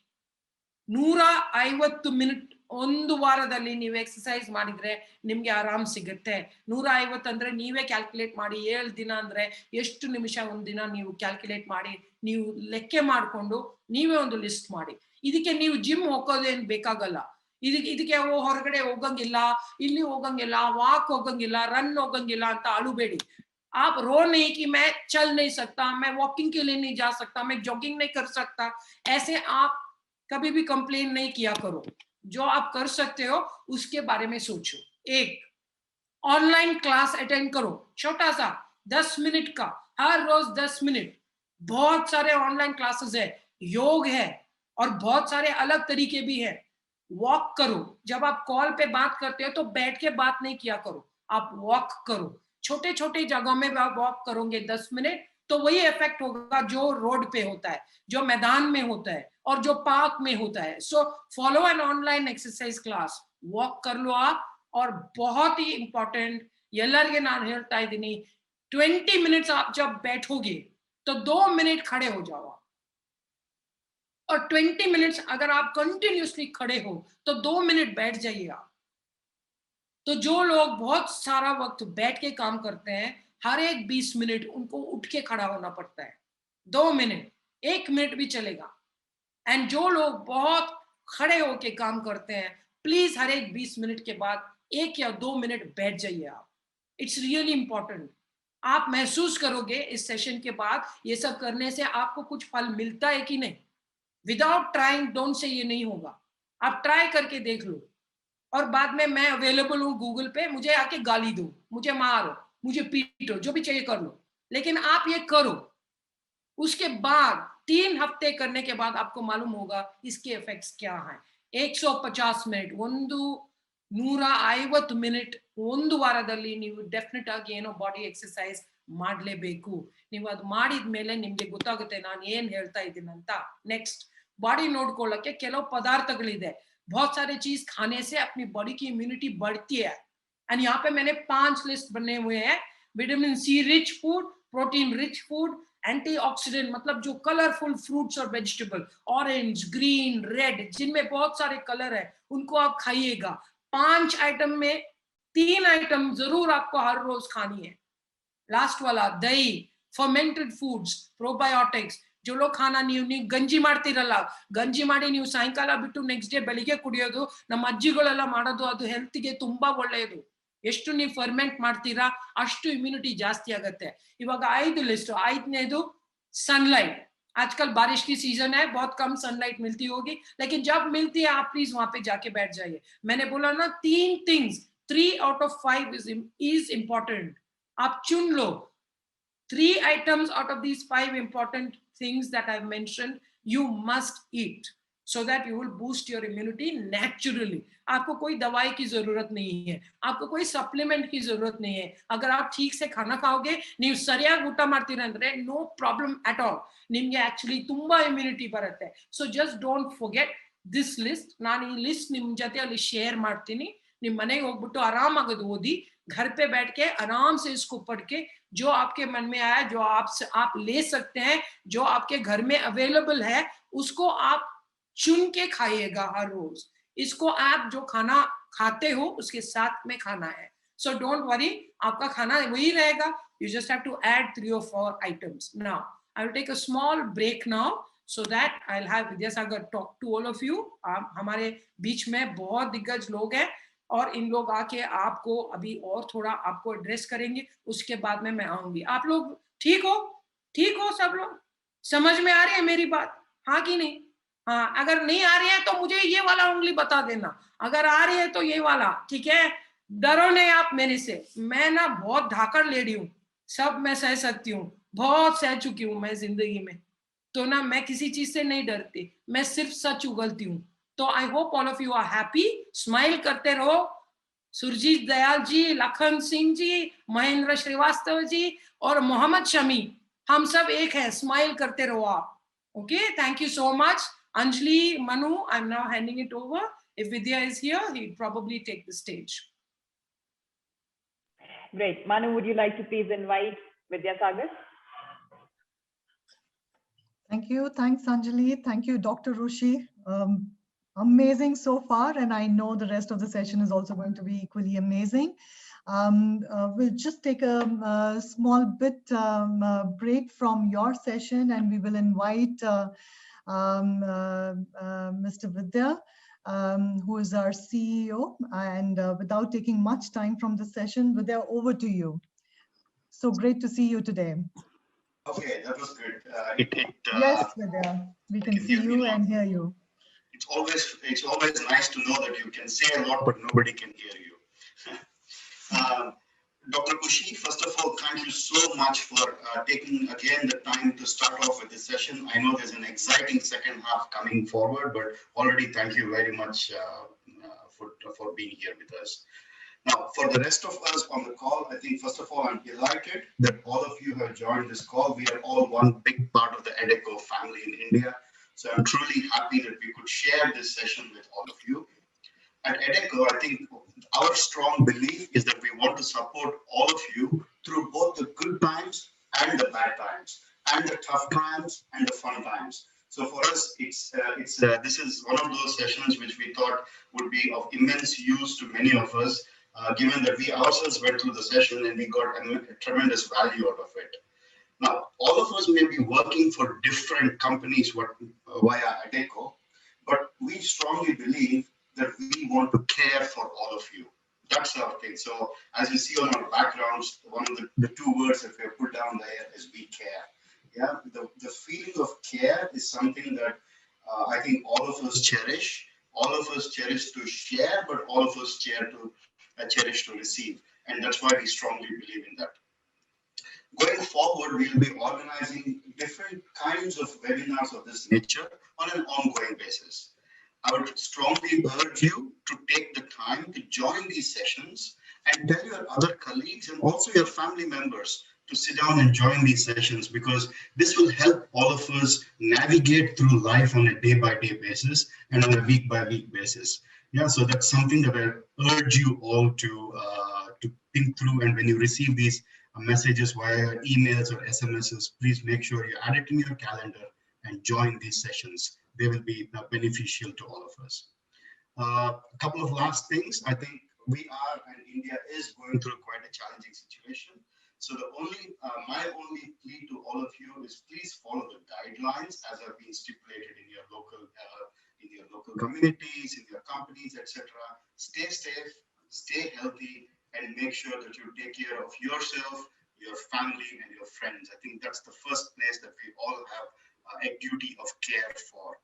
C: 150 ಮಿನಿಟ್ ಒಂದು ವಾರದಲ್ಲಿ ನೀವು ಎಕ್ಸರ್ಸೈಸ್ ಮಾಡಿದ್ರೆ ನಿಮ್ಗೆ ಆರಾಮ್ ಸಿಗುತ್ತೆ. 150 ಅಂದ್ರೆ ನೀವೇ ಕ್ಯಾಲ್ಕುಲೇಟ್ ಮಾಡಿ, 7 ದಿನ ಅಂದ್ರೆ ಎಷ್ಟು ನಿಮಿಷ ಒಂದಿನ ನೀವು ಕ್ಯಾಲ್ಕುಲೇಟ್ ಮಾಡಿ, ನೀವು ಲೆಕ್ಕ ಮಾಡಿಕೊಂಡು ನೀವೇ ಒಂದು ಲಿಸ್ಟ್ ಮಾಡಿ. ಇದಕ್ಕೆ ನೀವು ಜಿಮ್ ಹೋಗೋದೇನು ಬೇಕಾಗಲ್ಲ. ಇದಕ್ಕೆ ಹೊರಗಡೆ ಹೋಗಂಗಿಲ್ಲ, ಇಲ್ಲಿ ಹೋಗಂಗಿಲ್ಲ, ವಾಕ್ ಹೋಗಂಗಿಲ್ಲ, ರನ್ ಹೋಗಂಗಿಲ್ಲ ಅಂತ ಅಳುಬೇಡಿ. आप रो नहीं कि मैं चल नहीं सकता, मैं वॉकिंग के लिए नहीं जा सकता, मैं जॉगिंग नहीं कर सकता, ऐसे आप कभी भी कंप्लेन नहीं किया करो. जो आप कर सकते हो उसके बारे में सोचो. एक, ऑनलाइन क्लास अटेंड करो, छोटा सा 10 मिनट का, हर रोज 10 मिनट. बहुत सारे ऑनलाइन क्लासेस है, योग है और बहुत सारे अलग तरीके भी है. वॉक करो. जब आप कॉल पे बात करते हो तो बैठ के बात नहीं किया करो, आप वॉक करो. छोटे छोटे जगहों में आप वॉक करोगे 10 मिनट तो वही इफेक्ट होगा जो रोड पे होता है, जो मैदान में होता है और जो पार्क में होता है. So follow an online exercise class, walk कर लो आप. और बहुत ही इंपॉर्टेंट, ಎಲ್ಲರಿಗೆ ನಾನು ಹೇಳ್ತಾ ಇದ್ದೀನಿ, 20 मिनट्स आप जब बैठोगे तो 2 मिनट खड़े हो जाओ. और 20 मिनट्स अगर आप कंटिन्यूसली खड़े हो तो 2 मिनट बैठ जाइए आप. तो जो लोग बहुत सारा वक्त बैठ के काम करते हैं, हर एक 20 मिनट उनको उठ के खड़ा होना पड़ता है. 2 मिनट, 1 मिनट भी चलेगा. एंड जो लोग बहुत खड़े होके काम करते हैं, प्लीज हर एक 20 मिनट के बाद 1 या 2 मिनट बैठ जाइए आप. It's really important. आप महसूस करोगे इस सेशन के बाद ये सब करने से आपको कुछ फल मिलता है कि नहीं. विदाउट ट्राइंग डोंट से ये नहीं होगा. आप ट्राई करके देख लो और बाद में मैं अवेलेबल हूँ गूगल पे, मुझे आके गाली दो, मुझे मारो, मुझे पीटो, जो भी चाहिए कर लो, लेकिन आप ये करो. उसके बाद 3 हफ्ते करने के बाद आपको मालूम होगा इसके इफेक्ट्स क्या हैं. 150 ಮಿನಿಟ್, 150 ಮಿನಿಟ್ ಒಂದು ವಾರದಲ್ಲಿ ನೀವು ಡೆಫಿನೆಟ್ ಆಗಿ ಏನೋ ಬಾಡಿ ಎಕ್ಸರ್ಸೈಸ್ ಮಾಡಲೇಬೇಕು. ನೀವು ಅದು ಮಾಡಿದ ಮೇಲೆ ನಿಮ್ಗೆ ಗೊತ್ತಾಗುತ್ತೆ ನಾನು ಏನ್ ಹೇಳ್ತಾ ಇದ್ದೀನಿ ಅಂತ. ನೆಕ್ಸ್ಟ್, ಬಾಡಿ ನೋಡ್ಕೊಳ್ಳಕ್ಕೆ ಕೆಲವು ಪದಾರ್ಥಗಳಿದೆ. बहुत सारे चीज खाने से अपनी बॉडी की इम्यूनिटी बढ़ती है. एंड यहाँ पे मैंने 5 लिस्ट बने हुए हैं. Vitamin C rich food, protein rich food, antioxidant मतलब जो कलरफुल फ्रूट्स और वेजिटेबल, ऑरेंज, ग्रीन, रेड, जिनमें बहुत सारे कलर है, उनको आप खाइएगा. 5 आइटम में 3 आइटम जरूर आपको हर रोज खानी है. लास्ट वाला दही, फर्मेंटेड फूड्स, प्रोबायोटिक्स. जो लोग खाना ನೀವು ಗಂಜಿ ಮಾಡ್ತಿರಲ್ಲ, ಗಂಜಿ ಮಾಡಿ ನೀವು ಸಾಯಂಕಾಲ ಬಿಟ್ಟು ನೆಕ್ಸ್ಟ್ ಡೇ ಬೆಳಿಗ್ಗೆ ಕುಡಿಯೋದು, ನಮ್ಮ ಅಜ್ಜಿಗಳೆಲ್ಲ ಮಾಡೋದು, ಅದು ಹೆಲ್ತ್ಗೆ ತುಂಬಾ ಒಳ್ಳೆಯದು. ಎಷ್ಟು ನೀವು ಫರ್ಮೆಂಟ್ ಮಾಡ್ತೀರಾ ಅಷ್ಟು ಇಮ್ಯುನಿಟಿ ಜಾಸ್ತಿ ಆಗುತ್ತೆ. ಇವಾಗ 5 लिस्ट. 5ನೇದು सनलाइट. आजकल बारिश की सीजन है, बहुत कम सनलाइट मिलती होगी, लेकिन जब मिलती है आप प्लीज वहां पे जाके बैठ जाइए. मैंने बोला ना 3 things, 3 out of 5 is important. आप चुन लो 3 items out of these 5 important things that I've mentioned. You must eat so that you will boost your immunity naturally. आपको कोई दवाई की जरूरत नहीं है, आपको कोई सप्लीमेंट की जरूरत नहीं है. अगर आप ठीक से खाना खाओगे, ನೀವು ಸರಿಯಾಗಿ ಊಟ ಮಾಡ್ತೀರಾ ಅಂದ್ರೆ no problem at all. ನಿಮಗೆ ಆಕ್ಚುಲಿ ತುಂಬಾ ಇಮ್ಯುನಿಟಿ ಬರುತ್ತೆ. So just don't forget this list. ನಾನು ಈ ಲಿಸ್ಟ್ ನಿಮ್ ಜೊತೆ ಅಲ್ಲಿ ಶೇರ್ ಮಾಡ್ತೀನಿ. ನಿಮ್ ಮನೆಗೆ ಹೋಗ್ಬಿಟ್ಟು ಆರಾಮಾಗಿ ಓದಿ, घर पे बैठ के आराम से इसको पढ़ के जो आपके मन में आया, जो आप ले सकते हैं, जो आपके घर में अवेलेबल है, उसको आप चुन के खाइएगा हर रोज. इसको आप जो खाना खाते हो उसके साथ में खाना है. सो डोंट वरी, आपका खाना वही रहेगा. You just have to add 3 or 4 items. Now I will take a small break now so that I'll have Vidyasagar talk to all of you. हमारे बीच में बहुत दिग्गज लोग हैं और इन लोग आके आपको अभी और थोड़ा आपको एड्रेस करेंगे. उसके बाद में मैं आऊंगी. आप लोग ठीक हो सब लोग? समझ में आ रही है मेरी बात? हाँ कि नहीं? हाँ, अगर नहीं आ रही है तो मुझे ये वाला उंगली बता देना, अगर आ रही है तो ये वाला, ठीक है? डरो नहीं आप मेरे से, मैं ना बहुत धाकड़ लेडी हूँ, सब मैं सह सकती हूँ, बहुत सह चुकी हूँ मैं जिंदगी में, तो ना मैं किसी चीज से नहीं डरती, मैं सिर्फ सच उगलती हूँ। तो I hope all of you are happy, smile करते रहो। सुरजीत दयाल जी, लखन सिंह जी, महेंद्र श्रीवास्तव जी और मोहम्मद शमी, हम सब एक हैं, स्माइल करते रहो आप। Okay, thank you so much. Anjali, Manu, I'm now handing it over. If Vidya is here, he'll probably take the stage.
B: Great. Manu, would you like to please invite Vidya Sagar?
A: Thank you. Thanks, Anjali. Thank you, Dr. Rushi. Amazing so far, and I know the rest of the session is also going to be equally amazing. We'll just take a small bit break from your session, and we will invite Mr. Vidya, who is our CEO. And without taking much time from the session, Vidya, over to you. So great to see you today.
D: Okay, that was good.
A: Yes, Vidya, we can see you and hear you.
D: It's always nice to know that you can say a lot, but nobody can hear you. Dr. Kushi, first of all, thank you so much for taking again the time to start off with this session. I know there's an exciting second half coming forward, but already thank you very much for being here with us. Now, for the rest of us on the call, I think, first of all, I'm delighted that all of you have joined this call. We are all one big part of the Adecco family in India. So I'm truly happy that we could share this session with all of you. At Adecco, I think our strong belief is that we want to support all of you through both the good times and the bad times, and the tough times and the fun times. So for us, this is one of those sessions which we thought would be of immense use to many of us, given that we ourselves went through the session and we got a tremendous value out of it. Now, all of us may be working for different companies via Adecco, but we strongly believe that we want to care for all of you. That's our thing. So as you see on our backgrounds, one of the two words that we have put down there is we care. Yeah, the feeling of care is something that I think all of us cherish. All of us cherish to share, but all of us cherish to receive. And that's why we strongly believe in that. Going forward, we'll be organizing different kinds of webinars of this nature on an ongoing basis. I would strongly urge you to take the time to join these sessions and tell your other colleagues and also your family members to sit down and join these sessions, because this will help all of us navigate through life on a day-by-day basis and on a week-by-week basis. Yeah, so that's something that I urge you all to think through. And when you receive these messages via emails or SMSs, please make sure you add it in your calendar and join these sessions. They will be beneficial to all of us. A couple of last things. I think we are, and India is going through quite a challenging situation. So my only plea to all of you is please follow the guidelines as have been stipulated in your local communities, in your companies, etc. Stay safe, stay healthy, and make sure that you take care of yourself, your family, and your friends. I think that's the first place that we all have a duty of care for.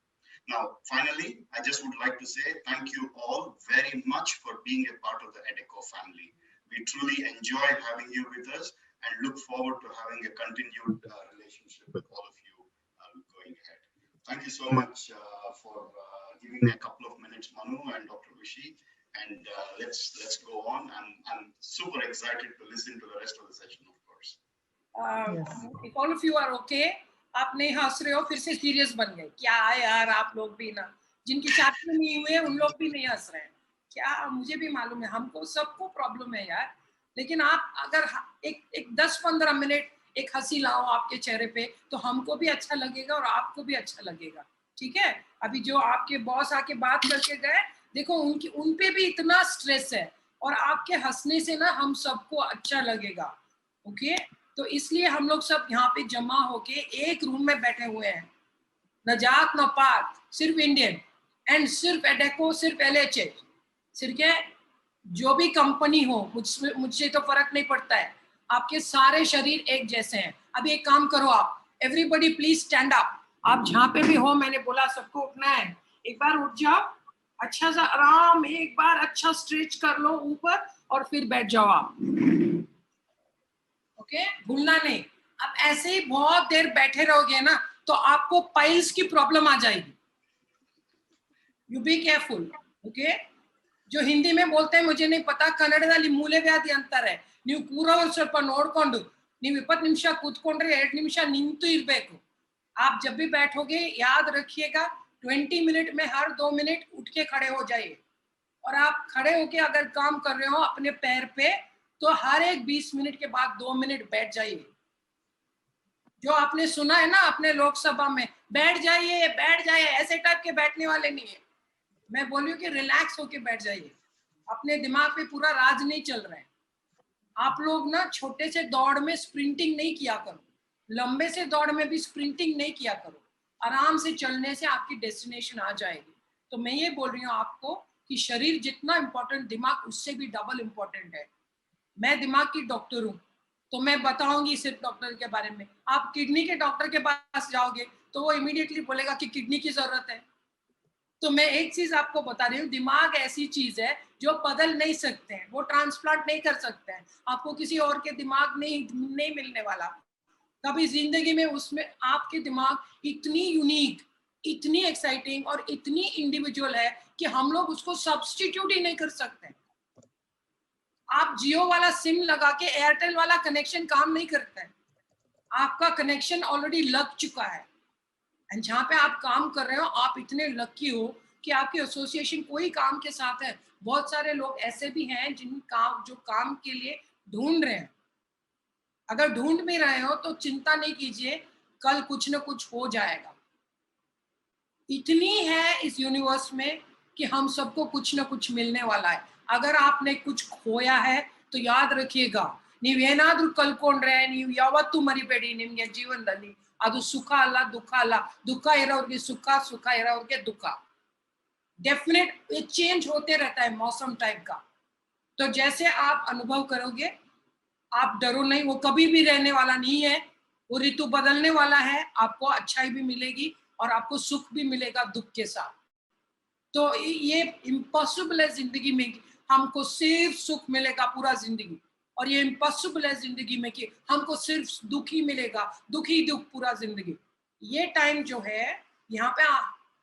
D: Now, finally, I just would like to say thank you all very much for being a part of the Adecco family. We truly enjoy having you with us and look forward to having a continued relationship with all of you going ahead. Thank you so much for giving me a couple of minutes, Manu and Dr. Rishi. And let's go on. I'm super excited to listen to the rest of the session, of course.
C: If all of you are okay, आप नहीं हंस रहे हो, फिर से सीरियस बन गए क्या है यार? आप लोग भी ना, जिनकी शादी नहीं हुए उन लोग भी नहीं हंस रहे हैं क्या? मुझे भी मालूम है, हमको सबको प्रॉब्लम है यार, लेकिन आप अगर एक 10-15 मिनट एक हंसी लाओ आपके चेहरे पे, तो हमको भी अच्छा लगेगा और आपको भी अच्छा लगेगा, ठीक है? अभी जो आपके बॉस आके बात करके गए, देखो उन पे भी इतना स्ट्रेस है, और आपके हंसने से ना हम सबको अच्छा लगेगा, ओके? तो इसलिए हम लोग सब यहाँ पे जमा होके एक रूम में बैठे हुए हैं, न जात न पात, सिर्फ इंडियन, एंड सिर्फ एडेको, सिर्फ LHH, सिर्फ जो भी कंपनी हो, मुझसे तो फर्क नहीं पड़ता है, आपके सारे शरीर एक जैसे हैं, अभी एक काम करो आप, एवरीबडी प्लीज स्टैंड अप। आप जहाँ पे भी हो, मैंने बोला सबको उठना है, एक बार उठ जाओ, अच्छा सा आराम, एक बार अच्छा स्ट्रेच कर लो ऊपर और फिर बैठ जाओ आप। ओके, भूलना नहीं। आप ऐसे ही बहुत देर बैठे रहोगे ना तो आपको पाइल्स की प्रॉब्लम आ जाएगी। You be careful. ओके, जो हिंदी में बोलते हैं मुझे नहीं पता, ಕನ್ನಡದಲ್ಲಿ ಮೂಲವ್ಯಾಧಿ ಅಂತಾರೆ। ನೀವು ಪೂರಾ ಸ್ವಲ್ಪ ನೋಡ್ಕೊಂಡು ನೀವು 20 ನಿಮಿಷ ಕೂತ್ಕೊಂಡ್ರೆ 2 ನಿಮಿಷ ನಿಂತು ಇರಬೇಕು। आप जब भी बैठोगे याद रखिएगा 20 मिनट में हर 2 मिनट उठ के खड़े हो जाइए। और आप खड़े होके अगर काम कर रहे हो अपने पैर पे तो हर एक 20 मिनट के बाद 2 मिनट बैठ जाइए। जो आपने सुना है ना अपने लोकसभा में, बैठ जाइए, ऐसे टाइप के बैठने वाले नहीं है। मैं बोली हूँ कि रिलैक्स होके बैठ जाइए, अपने दिमाग पे पूरा राज नहीं चल रहा है। आप लोग ना छोटे से दौड़ में स्प्रिंटिंग नहीं किया करो, लंबे से दौड़ में भी स्प्रिंटिंग नहीं किया करो। आराम से चलने से आपकी डेस्टिनेशन आ जाएगी। तो मैं ये बोल रही हूँ आपको कि शरीर जितना इम्पोर्टेंट, दिमाग उससे भी डबल इम्पोर्टेंट है। मैं दिमाग की डॉक्टर हूँ तो मैं बताऊंगी सिर्फ डॉक्टर के बारे में। आप किडनी के डॉक्टर के पास जाओगे तो वो इमीडिएटली बोलेगा कि किडनी की जरूरत है। तो मैं एक चीज आपको बता रही हूँ, दिमाग ऐसी चीज है जो बदल नहीं सकते हैं, वो ट्रांसप्लांट नहीं कर सकते हैं। आपको किसी और के दिमाग नहीं मिलने वाला कभी जिंदगी में। उसमें आपके दिमाग इतनी यूनिक, इतनी एक्साइटिंग और इतनी इंडिविजुअल है कि हम लोग उसको सब्स्टिट्यूट ही नहीं कर सकते। आप जियो वाला सिम लगा के एयरटेल वाला कनेक्शन काम नहीं करता है, आपका कनेक्शन ऑलरेडी लग चुका है। एंड जहाँ पे आप काम कर रहे हो आप इतने लकी हो कि आपकी एसोसिएशन कोई काम के साथ है। बहुत सारे लोग ऐसे भी हैं जो काम के लिए ढूंढ रहे हैं। अगर ढूंढ भी रहे हो तो चिंता नहीं कीजिए, कल कुछ ना कुछ हो जाएगा। इतनी है इस यूनिवर्स में कि हम सबको कुछ ना कुछ मिलने वाला है। अगर आपने कुछ खोया है तो याद रखिएगा, ನೀವೇನಾದ್ರೂ ಕಳ್ಕೊಂಡ್ರೆ ನೀವು ಯಾವತ್ತೂ ಮರಿಬೇಡಿ, ನಿಮಗೆ ಜೀವನದಲ್ಲಿ ಅದು ಸುಖ ಅಲ್ಲ, ದುಃಖ ಅಲ್ಲ। ದುಃಖ ಇರೋರಿಗೆ ಸುಖ, ಸುಖ ಇರೋರಿಗೆ ದುಃಖ। डेफिनेट ये चेंज होते रहता है मौसम टाइप का। तो जैसे आप अनुभव करोगे आप डरो नहीं, वो कभी भी रहने वाला नहीं है, वो ऋतु बदलने वाला है। आपको अच्छाई भी मिलेगी और आपको सुख भी मिलेगा दुख के साथ। तो ये इम्पॉसिबल है जिंदगी में कि हमको सिर्फ सुख मिलेगा पूरा जिंदगी, और ये इम्पॉसिबल है जिंदगी में कि हमको सिर्फ दुख ही मिलेगा, दुख ही दुख पूरा जिंदगी। ये टाइम जो है यहाँ पे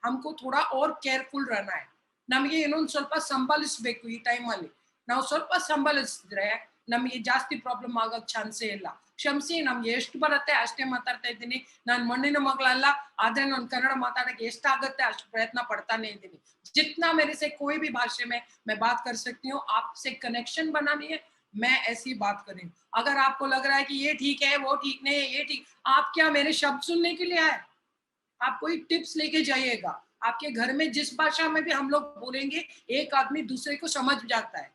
C: हमको थोड़ा और केयरफुल रहना है। ನಮಗೆ ಇನ್ನೊಂದು ಸ್ವಲ್ಪ ಸಂಭಾಲಿಸಬೇಕು ಈ ಟೈಮ್ ಅಲ್ಲಿ। ನಾವು ಸ್ವಲ್ಪ ಸಂಭಾಲಿಸಿದ್ರೆ ನಮಗೆ ಜಾಸ್ತಿ ಪ್ರಾಬ್ಲಮ್ ಆಗಕ್ಕೆ ಚಾನ್ಸೇ ಇಲ್ಲ। ಕ್ಷಮಿಸಿ, ನಮ್ಗೆ ಎಷ್ಟು ಬರುತ್ತೆ ಅಷ್ಟೇ ಮಾತಾಡ್ತಾ ಇದ್ದೀನಿ। ನಾನು ಮಣ್ಣಿನ ಮಗಳಲ್ಲ, ಆದ್ರೆ ನಾನು ಕನ್ನಡ ಮಾತಾಡಕ್ಕೆ ಎಷ್ಟಾಗುತ್ತೆ ಅಷ್ಟು ಪ್ರಯತ್ನ पढ़ताने इतनी जितना मेरे से कोई भी भाषा में मैं बात कर सकती हूँ। आपसे कनेक्शन बनानी है, मैं ऐसी बात कर रही हूँ। अगर आपको लग रहा है कि ये ठीक है, वो ठीक नहीं है, ये ठीक, आप क्या मेरे शब्द सुनने के लिए आए? आप कोई टिप्स लेके जाइएगा। आपके घर में जिस भाषा में भी हम लोग बोलेंगे एक आदमी दूसरे को समझ जाता है।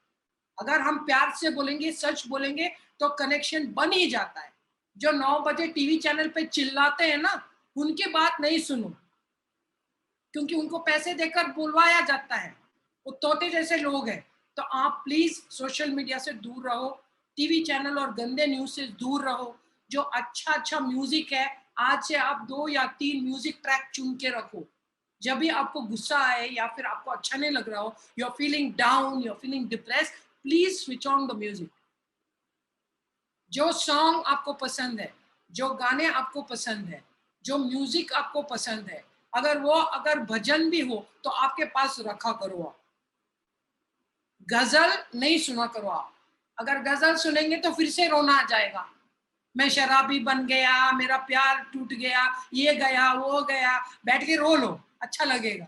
C: अगर हम प्यार से बोलेंगे, सच बोलेंगे तो कनेक्शन बन ही जाता है। जो 9 बजे टीवी चैनल पे चिल्लाते हैं ना, उनकी बात नहीं सुनो, क्योंकि उनको पैसे देकर बुलवाया जाता है। वो तोते जैसे लोग हैं। तो आप प्लीज सोशल मीडिया से दूर रहो, टीवी चैनल और गंदे न्यूज से दूर रहो। जो अच्छा अच्छा म्यूजिक है, आज से आप 2 या 3 म्यूजिक ट्रैक चुन के रखो। जब भी आपको गुस्सा आए या फिर आपको अच्छा नहीं लग रहा हो, you are feeling down, you are feeling depressed, please switch on the music. जो सॉन्ग आपको पसंद है, जो गाने आपको पसंद है, जो म्यूजिक आपको पसंद है, अगर भजन भी हो तो आपके पास रखा करो। आप गजल नहीं सुना करो। आप अगर गजल सुनेंगे तो फिर से रोना आ जाएगा, मैं शराबी बन गया, मेरा प्यार टूट गया, ये गया वो गया। बैठ के रो लो, अच्छा लगेगा।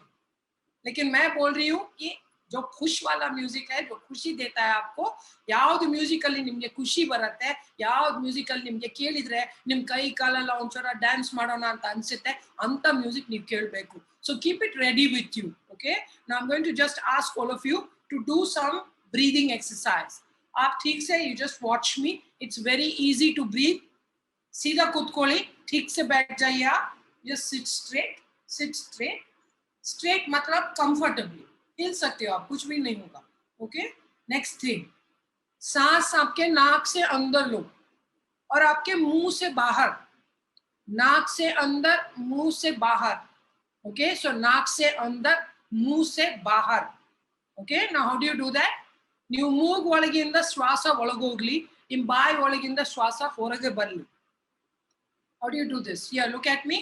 C: लेकिन मैं बोल रही हूँ कि जो खुश वाला म्यूजिक है, जो खुशी देता है आपको, ಯಾವುದು ಮ್ಯೂಸಿಕಲ್ಲಿ ನಿಮಗೆ ಖುಷಿ ಬರುತ್ತೆ, ಯಾವುದು ಮ್ಯೂಸಿಕಲ್ಲಿ ನಿಮಗೆ ಕೇಳಿದ್ರೆ ನಿಮ್ಮ ಕೈ ಕಾಲೆಲ್ಲ ಒಂಚೂರ ಡ್ಯಾನ್ಸ್ ಮಾಡೋಣ ಅಂತ ಅನ್ಸುತ್ತೆ, ಅಂತ ಮ್ಯೂಸಿಕ್ ನೀವು ಕೇಳಬೇಕು। So keep it ready with you. Okay, now I am going to just ask all of you to do some breathing exercise. आप ठीक से you just watch me, it's very easy to breathe. सीधा कूदकोली, ठीक से बैठ जाइए आप, just sit straight, sit straight. Straight मतलब कंफर्टेबली हिल सकते हो आप, कुछ भी नहीं होगा। ओके, नेक्स्ट थिंग, सांस आपके नाक से अंदर लो और आपके मुंह से बाहर, नाक से अंदर मुंह से बाहर. Okay, so नाक से अंदर मुंह से बाहर. Okay, now how do you do that? ನೀವು ಮೂಗು ಒಳಗಿಂದ ಶ್ವಾಸ ಒಳಗೋಗ್ಲಿ, ನಿಮ್ಮ ಬಾಯಿ ಒಳಗಿಂದ ಶ್ವಾಸ ಹೊರಗೆ ಬರಲಿ. How do you do this? Here, look at me.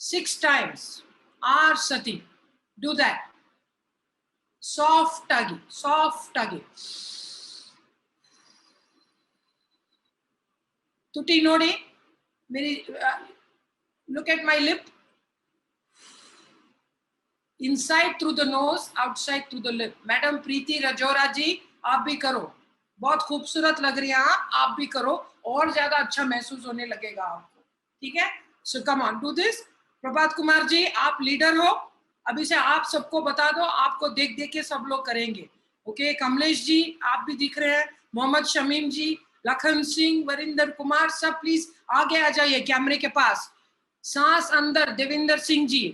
C: 6 times. 6 sati. Do that. Soft ಆಗಿ, soft ಆಗಿ. ತುಟಿ ನೋಡಿ, मेरी look at my lip. Inside through the nose, outside through the lip. Madam Preeti Rajora ji, आप भी करो, बहुत खूबसूरत लग रही है आप भी करो, और ज्यादा अच्छा महसूस होने लगेगा आपको. ठीक है, सो come on, do this. Prabhat Kumar ji, आप लीडर हो, अभी से आप सबको बता दो, आपको देख देख के सब लोग करेंगे. ओके, कमलेश जी आप भी दिख रहे हैं, मोहम्मद शमीम जी, लखन सिंह, वरिंदर कुमार, सब प्लीज आगे आ जाइए कैमरे के पास. सांस अंदर, देविंदर सिंह जी,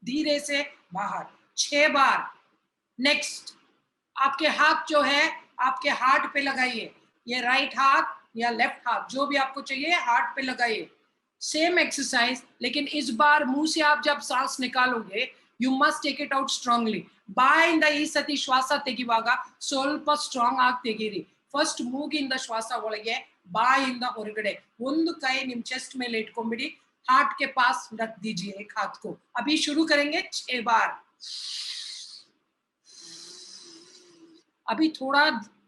C: धीरे से बाहर 6 बार. नेक्स्ट, आपके हाथ जो है आपके हार्ट पे लगाइए, ये राइट हाथ या लेफ्ट हाथ जो भी आपको चाहिए हार्ट पे लगाइए. सेम एक्सरसाइज, लेकिन इस बार मुंह से आप जब सांस निकालोगे, you must take it out strongly. ಬಾಯಿಂದ ಈ ಸತಿ ಶ್ವಾಸ ತೆಗಿವಾಗ ಸ್ವಲ್ಪ ಸ್ಟ್ರಾಂಗ್ ಆಗಿ ತೆಗೀರಿ. ಫಸ್ಟ್ ಮೂಗಿಂದ ಶ್ವಾಸ ಒಳಗೆ, ಬಾಯಿಂದ ಹೊರಗಡೆ. ಒಂದು ಕೈ ನಿಮ್ ಚೆಸ್ಟ್ ಮೇಲೆ ಇಟ್ಕೊಂಡ್ಬಿಡಿ, हार्ट के पास रख दीजिए एक हाथ को. अभी शुरू करेंगे 6 बार. अभी थोड़ा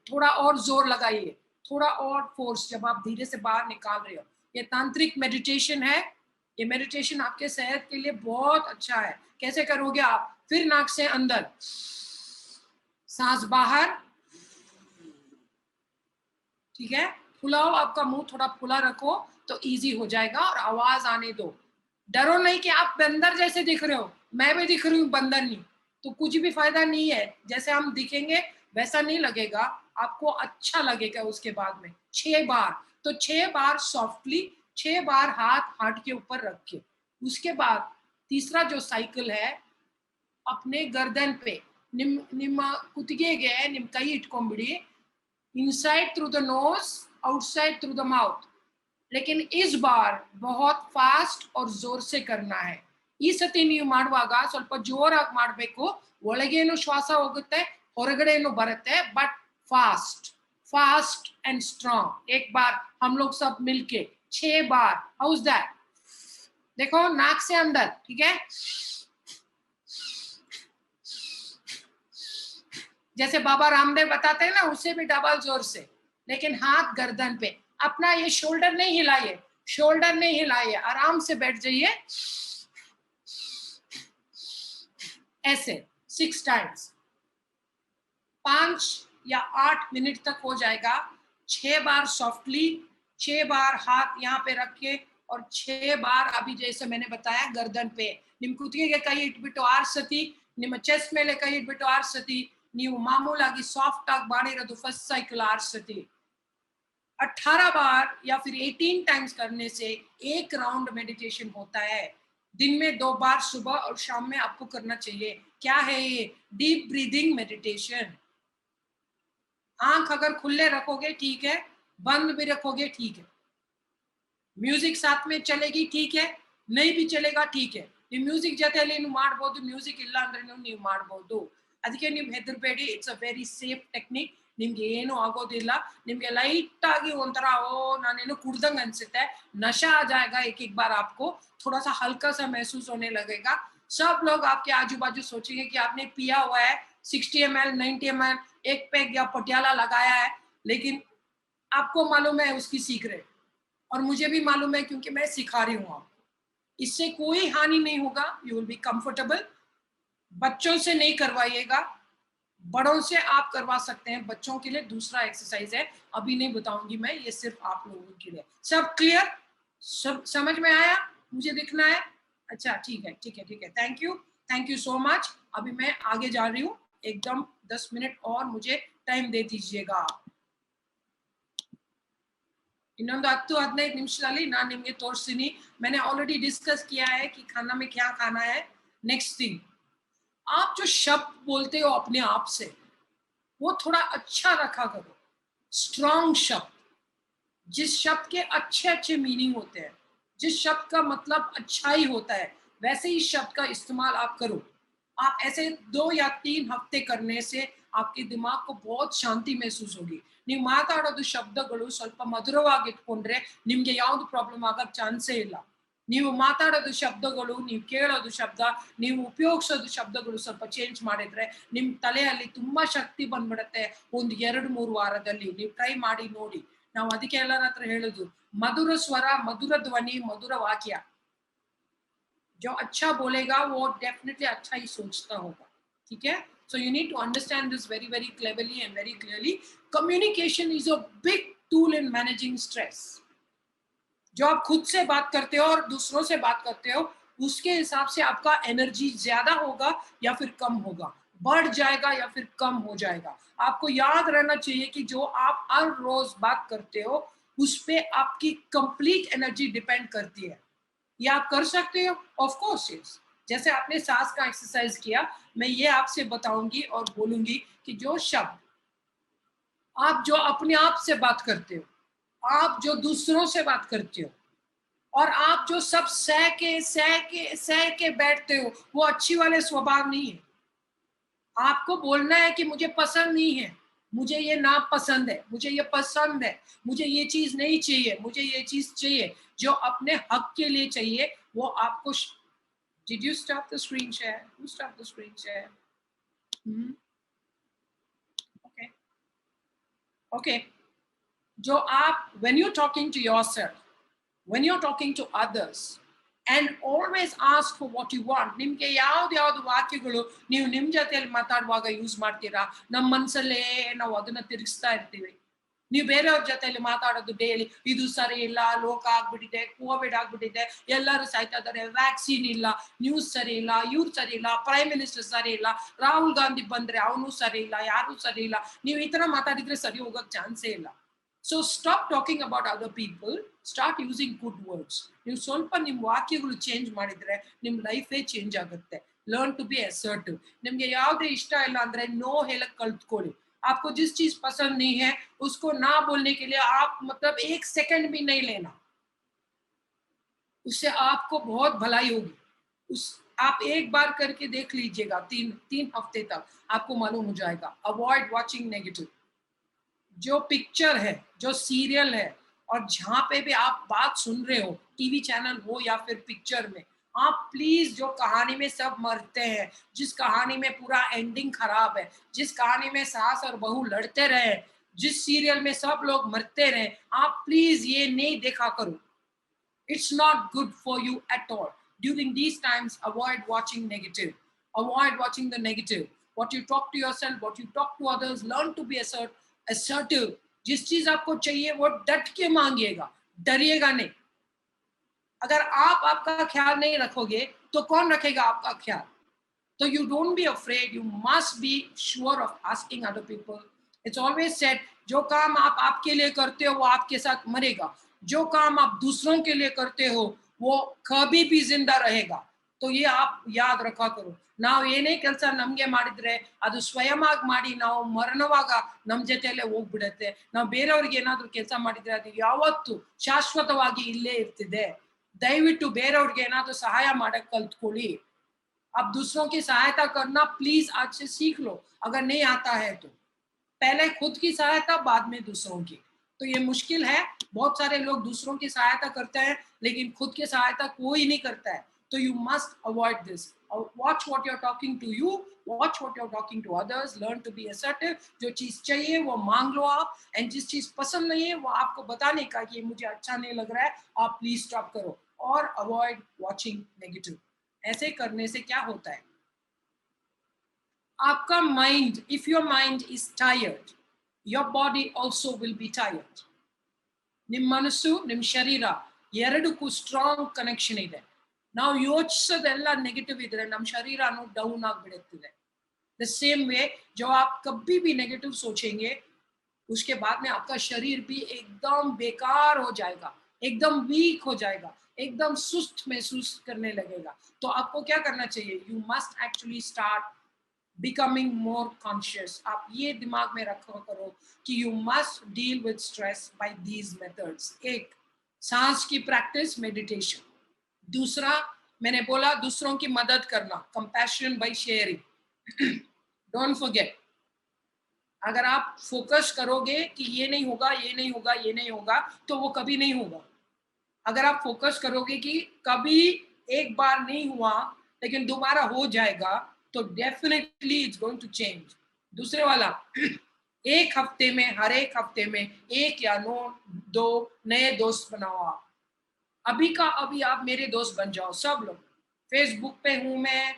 C: थोड़ा और जोर लगाइए, थोड़ा और फोर्स जब आप धीरे से बाहर निकाल रहे हो. ये तांत्रिक मेडिटेशन है, ये मेडिटेशन आपके सेहत के लिए बहुत अच्छा है. कैसे करोगे आप? फिर नाक से अंदर, सांस बाहर. ठीक है, फुलाओ आपका मुंह, थोड़ा फुला रखो तो इजी हो जाएगा, और आवाज आने दो. डरो नहीं कि आप बंदर जैसे दिख रहे हो, मैं भी दिख रही हूँ बंदर नहीं, तो कुछ भी फायदा नहीं है. जैसे हम दिखेंगे वैसा नहीं लगेगा, आपको अच्छा लगेगा उसके बाद में. 6 बार, तो 6 बार सॉफ्टली, 6 बार हाथ हार्ट के ऊपर रख के. उसके बाद तीसरा जो साइकिल है, अपने गर्दन पे ನಿಮ್ಮ ಕುತ್ತಿಗೆಗೆ ನಿಮ್ಮ ಕೈ ಇಟ್ಕೊಂಡ್ಬಿಡಿ. Inside through the nose, outside through the mouth. लेकिन इस बार बहुत फास्ट और जोर से करना है. ಈ ಸತಿ ನೀವು ಮಾಡುವಾಗ ಸ್ವಲ್ಪ ಜೋರಾಗಿ ಮಾಡಬೇಕು. ಒಳಗೇನು ಶ್ವಾಸ ಹೋಗುತ್ತೆ, ಹೊರಗಡೆನು ಬರುತ್ತೆ, but fast, fast and strong. एक बार हम लोग सब मिलके 6 बार. How is that? देखो, नाक से अंदर. ठीक है, जैसे बाबा रामदेव बताते हैं ना, उससे भी डबल जोर से. लेकिन हाथ गर्दन पे. अपना ये शोल्डर नहीं हिलाइए, शोल्डर नहीं हिलाइए, आराम से बैठ जाइए. ऐसे 6 टाइम्स. 5 या 8 मिनट तक हो जाएगा. 6 बार सॉफ्टली, 6 बार हाथ यहाँ पे रख के, और 6 बार अभी जैसे मैंने बताया गर्दन पे. निम कुತ್ತಿಗೆಗೆ ಕೈ ಇಟ್ಬಿಟ್ಟು 6 ಸತಿ, ನಿಮ್ಮ ಚೆಸ್ಟ್ ಮೇಲೆ ಕೈ ಇಟ್ಬಿಟ್ಟು 6 ಸತಿ, ನೀವು ಮಾಮೂಲಾಗಿ ಸಾಫ್ಟ್ ಆಗಿ ಮಾಡಿರೋದು ಫಸ್ಟ್ ಸೈಕಲ್ 6 सती. 18 बार या फिर 18 टाइम्स करने से एक राउंड मेडिटेशन होता है. दिन में 2 बार सुबह और शाम में आपको करना चाहिए. क्या है ये? Deep breathing meditation. आंख अगर खुले रखोगे ठीक है, बंद भी रखोगे ठीक है. म्यूजिक साथ में चलेगी ठीक है, नहीं भी चलेगा ठीक है. ನೀವು ಮ್ಯೂಸಿಕ್ ಜೊತೆಯಲ್ಲಿ ನೀವು ಮಾಡಬಹುದು, ಮ್ಯೂಸಿಕ್ ಇಲ್ಲ ಅಂದ್ರೆ ನೀವು ಮಾಡಬಹುದು. ಅದಕ್ಕೆ ನೀವು ಹೆದರಬೇಡಿ. It's a very safe technique. ನಿಮ್ಗೆ ಏನು ಆಗೋದಿಲ್ಲ. ನಿಮ್ಗೆ लाइट आगे ಒಂತರ ನಾನೇನು ಕುಡ್ದಂಗ ಅನ್ಸುತ್ತೆ, नशा आ जाएगा एक एक बार. आपको थोड़ा सा हल्का सा महसूस होने लगेगा. सब लोग आपके आजू बाजू सोचेंगे कि आपने पिया हुआ है, 60 ml 90 ml एक पैक या पटियाला लगाया है, लेकिन आपको मालूम है उसकी सीक्रेट, और मुझे भी मालूम है क्योंकि मैं सिखा रही हूँ आपको. इससे कोई हानि नहीं होगा. You will be comfortable. बच्चों से नहीं करवाइएगा, बड़ों से आप करवा सकते हैं. बच्चों के लिए दूसरा एक्सरसाइज है, अभी नहीं बताऊंगी मैं, ये सिर्फ आप लोगों के लिए. सब क्लियर? सब समझ में आया? मुझे दिखना है? अच्छा, ठीक है ठीक है ठीक है. Thank you so much. अभी मैं आगे जा रही हूँ, एकदम 10 मिनट और मुझे टाइम दे दीजिएगा. ಇನ್ನೊಂದು 10-15 ನಿಮಿಷದಲ್ಲಿ ನಾನು ನಿಮಗೆ ತೋರಿಸ್ತೀನಿ. मैंने ऑलरेडी डिस्कस किया है कि खाना में क्या खाना है. नेक्स्ट थिंग, आप जो शब्द बोलते हो अपने आप से वो थोड़ा अच्छा रखा करो, स्ट्रॉन्ग शब्द, जिस शब्द के अच्छे अच्छे मीनिंग होते हैं, जिस शब्द का मतलब अच्छा ही होता है, वैसे ही शब्द का इस्तेमाल आप करो। आप ऐसे 2 या 3 हफ्ते करने से आपके दिमाग को बहुत शांति महसूस होगी। ನೀವು ಮಾತಾಡೋದು ಶಬ್ದಗಳು ಸ್ವಲ್ಪ ಮಧುರವಾಗಿ ಇಟ್ಕೊಂಡ್ರೆ ನಿಮ್ಗೆ ಯಾವುದು ಪ್ರಾಬ್ಲಮ್ ಆಗಕ್ಕೆ ಚಾನ್ಸೇ ಇಲ್ಲ. ನೀವು ಮಾತಾಡೋದು ಶಬ್ದಗಳು, ನೀವು ಕೇಳೋದು ಶಬ್ದ, ನೀವು ಉಪಯೋಗಿಸೋದು ಶಬ್ದಗಳು ಸ್ವಲ್ಪ ಚೇಂಜ್ ಮಾಡಿದ್ರೆ ನಿಮ್ ತಲೆಯಲ್ಲಿ ತುಂಬಾ ಶಕ್ತಿ ಬಂದ್ಬಿಡುತ್ತೆ. ಒಂದು 2-3 ವಾರದಲ್ಲಿ ನೀವು ಟ್ರೈ ಮಾಡಿ ನೋಡಿ. ನಾವು ಅದಕ್ಕೆ ಎಲ್ಲರ ಹತ್ರ ಹೇಳೋದು, मधुर स्वर, मधुर ध्वनि, मधुर वाक्य। जो अच्छा बोलेगा वो डेफिनेटली अच्छा ही सोचता होगा, ठीक है? So you need to understand this very very cleverly and very clearly. Communication is a big tool in managing stress. जो आप खुद से बात करते हो और दूसरों से बात करते हो, उसके हिसाब से आपका एनर्जी ज्यादा होगा या फिर कम होगा, बढ़ जाएगा या फिर कम हो जाएगा। आपको याद रहना चाहिए कि जो आप हर रोज बात करते हो उस पे आपकी कंप्लीट एनर्जी डिपेंड करती है। ये आप कर सकते हो, ऑफ कोर्स यस। जैसे आपने सांस का एक्सरसाइज किया, मैं ये आपसे बताऊंगी और बोलूंगी कि जो शब्द आप जो अपने आप से बात करते हो, आप जो दूसरों से बात करते हो, और आप जो सब सह के बैठते हो, वो अच्छी वाले स्वभाव नहीं है। आपको बोलना है कि मुझे पसंद नहीं है, मुझे ये ना पसंद है, मुझे ये पसंद है, मुझे ये चीज नहीं चाहिए, मुझे ये चीज चाहिए। जो अपने हक के लिए चाहिए वो आपको। Did you stop the screen share? Who stopped the screen share? Okay. Okay. जो आप, when you're talking to yourself, when you're talking to others, and always ask for what you want. ನಿಮ್ಗೆ ಯಾವ್ದು ವಾಕ್ಯಗಳು ನೀವು ನಿಮ್ ಜೊತೆಯಲ್ಲಿ ಮಾತಾಡುವಾಗ ಯೂಸ್ ಮಾಡ್ತೀರಾ? ನಮ್ಮ ಮನಸ್ಸಲ್ಲೇ ನಾವು ಅದನ್ನ ತಿರುಗಿಸ್ತಾ ಇರ್ತೀವಿ. ನೀವು ಬೇರೆಯವ್ರ ಜೊತೆಯಲ್ಲಿ ಮಾತಾಡೋದು ಡೈಲಿ, ಇದು ಸರಿ ಇಲ್ಲ, ಲೋಕ ಆಗ್ಬಿಟ್ಟಿದೆ, ಕೋವಿಡ್ ಆಗ್ಬಿಟ್ಟಿದೆ, ಎಲ್ಲರೂ ಸಾಯ್ತಾ ಇದ್ದಾರೆ, ವ್ಯಾಕ್ಸಿನ್ ಇಲ್ಲ, ನ್ಯೂಸ್ ಸರಿ ಇಲ್ಲ, ಇವ್ರು ಸರಿ ಇಲ್ಲ, ಪ್ರೈಮ್ ಮಿನಿಸ್ಟರ್ ಸರಿ ಇಲ್ಲ, ರಾಹುಲ್ ಗಾಂಧಿ ಬಂದ್ರೆ ಅವನು ಸರಿ ಇಲ್ಲ, ಯಾರು ಸರಿ ಇಲ್ಲ. ನೀವು ಈ ತರ ಮಾತಾಡಿದ್ರೆ ಸರಿ ಹೋಗಕ್ ಚಾನ್ಸೇ ಇಲ್ಲ. So stop talking about other people, start using good words. ನೀವು ಸ್ವಲ್ಪ ನಿಮ್ಮ ವಾಕ್ಯಗಳು ಚೇಂಜ್ ಮಾಡಿದ್ರೆ ನಿಮ್ಮ ಲೈಫೇ ಚೇಂಜ್ ಆಗುತ್ತೆ. Learn to be assertive. ನಿಮ್ಗೆ ಯಾವುದೇ ಇಷ್ಟ ಇಲ್ಲ ಅಂದ್ರೆ ನೋ ಹೇಳಕ್ ಕಲ್ತ್ಕೊಳ್ಳಿ. आपको जिस चीज पसंद नहीं है उसको ना बोलने के लिए आप मतलब 1 सेकंड भी नहीं लेना, उससे आपको बहुत भलाई होगी। उस आप एक बार करके देख लीजिएगा, 3 हफ्ते तक आपको मालूम हो जाएगा। Avoid watching negative. जो पिक्चर है, जो सीरियल है, और जहां पे भी आप बात सुन रहे हो, टीवी चैनल हो या फिर पिक्चर में, आप प्लीज जो कहानी में सब मरते हैं, जिस कहानी में पूरा एंडिंग खराब है, जिस कहानी में सास और बहू लड़ते रहे, जिस सीरियल में सब लोग मरते रहे, आप प्लीज ये नहीं देखा करो। It's not good for you at all. During these times, avoid watching negative. Avoid watching the negative. What you talk to yourself, what you talk to others, learn to be assertive. जिस चीज आपको चाहिए वो डट के मांगिएगा, डरिएगा नहीं। अगर आप आपका ख्याल नहीं रखोगे तो कौन रखेगा आपका ख्याल? So you don't be afraid, you must be sure of asking other people. It's always said, जो काम आप आपके लिए करते हो वो आपके साथ मरेगा, जो काम आप दूसरों के लिए करते हो वो कभी भी जिंदा रहेगा। तो ये आप याद रखा करो। ನಾವು ಏನೇ ಕೆಲಸ ನಮಗೆ ಮಾಡಿದ್ರೆ ಅದು ಸ್ವಯಂವಾಗಿ ಮಾಡಿ ನಾವು ಮರಣವಾಗ ನಮ್ಮ ಜೊತೆಯಲ್ಲೇ ಹೋಗ್ಬಿಡುತ್ತೆ। ನಾವು ಬೇರೆಯವ್ರಿಗೆ ಏನಾದರೂ ಕೆಲಸ ಮಾಡಿದ್ರೆ ಅದು ಯಾವತ್ತೂ ಶಾಶ್ವತವಾಗಿ ಇಲ್ಲೇ ಇರ್ತಿದೆ। ದಯವಿಟ್ಟು ಬೇರೆಯವ್ರಿಗೆ ಏನಾದರೂ ಸಹಾಯ ಮಾಡಕ್ಕೆ ಕಲ್ತ್ಕೊಳ್ಳಿ। आप दूसरों की सहायता करना प्लीज आज से सीख लो। अगर नहीं आता है तो पहले खुद की सहायता, बाद में दूसरों की। तो ये मुश्किल है, बहुत सारे लोग दूसरों की सहायता करते हैं लेकिन खुद की सहायता कोई नहीं करता है। तो you must avoid this. Watch what you are talking to you, watch what you are talking to others, learn to be assertive. जो चीज चाहिए वो मांग लो आप, एंड जिस चीज पसंद नहीं है वो आपको बताने का कि मुझे अच्छा नहीं लग रहा है, आप प्लीज स्टॉप करो। और अवॉइड वॉचिंग नेगेटिव। ऐसे करने से क्या होता है, आपका mind, if your mind is tired, your body also will be tired. ನಿಮ್ಮ ಮನಸ್ಸು ನಿಮ್ಮ ಶರೀರ ಎರಡಕ್ಕೂ ಸ್ಟ್ರಾಂಗ್ ಕನೆಕ್ಷನ್ ಇದೆ। ನಾವು ಯೋಚಿಸೋದೆಲ್ಲ ನೆಗೆಟಿವ್ ಇದ್ರೆ ನಮ್ಮ ಶರೀರನೂ ಡೌನ್ ಆಗಿಬಿಡುತ್ತದೆ। द सेम वे जो आप कभी भी नेगेटिव सोचेंगे उसके बाद में आपका शरीर भी एकदम बेकार हो जाएगा, एकदम वीक हो जाएगा, एकदम सुस्त महसूस करने लगेगा। तो आपको क्या करना चाहिए? You must actually start becoming more conscious. आप ये दिमाग में रखो करो कि you must deal with stress by these methods. एक, सांस की प्रैक्टिस, मेडिटेशन। दूसरा, मैंने बोला दूसरों की मदद करना, compassion by sharing. Don't forget, अगर आप फोकस करोगे कि ये नहीं होगा, ये नहीं होगा, ये नहीं होगा, तो वो कभी नहीं होगा। अगर आप फोकस करोगे कि कभी एक बार नहीं हुआ लेकिन दोबारा हो जाएगा, तो definitely it's going to change. दूसरे वाला, एक हफ्ते में, हर एक हफ्ते में एक या दो नए दोस्त बनाओ। आप अभी का अभी आप मेरे दोस्त बन जाओ, सब लोग। फेसबुक पे हूं मैं,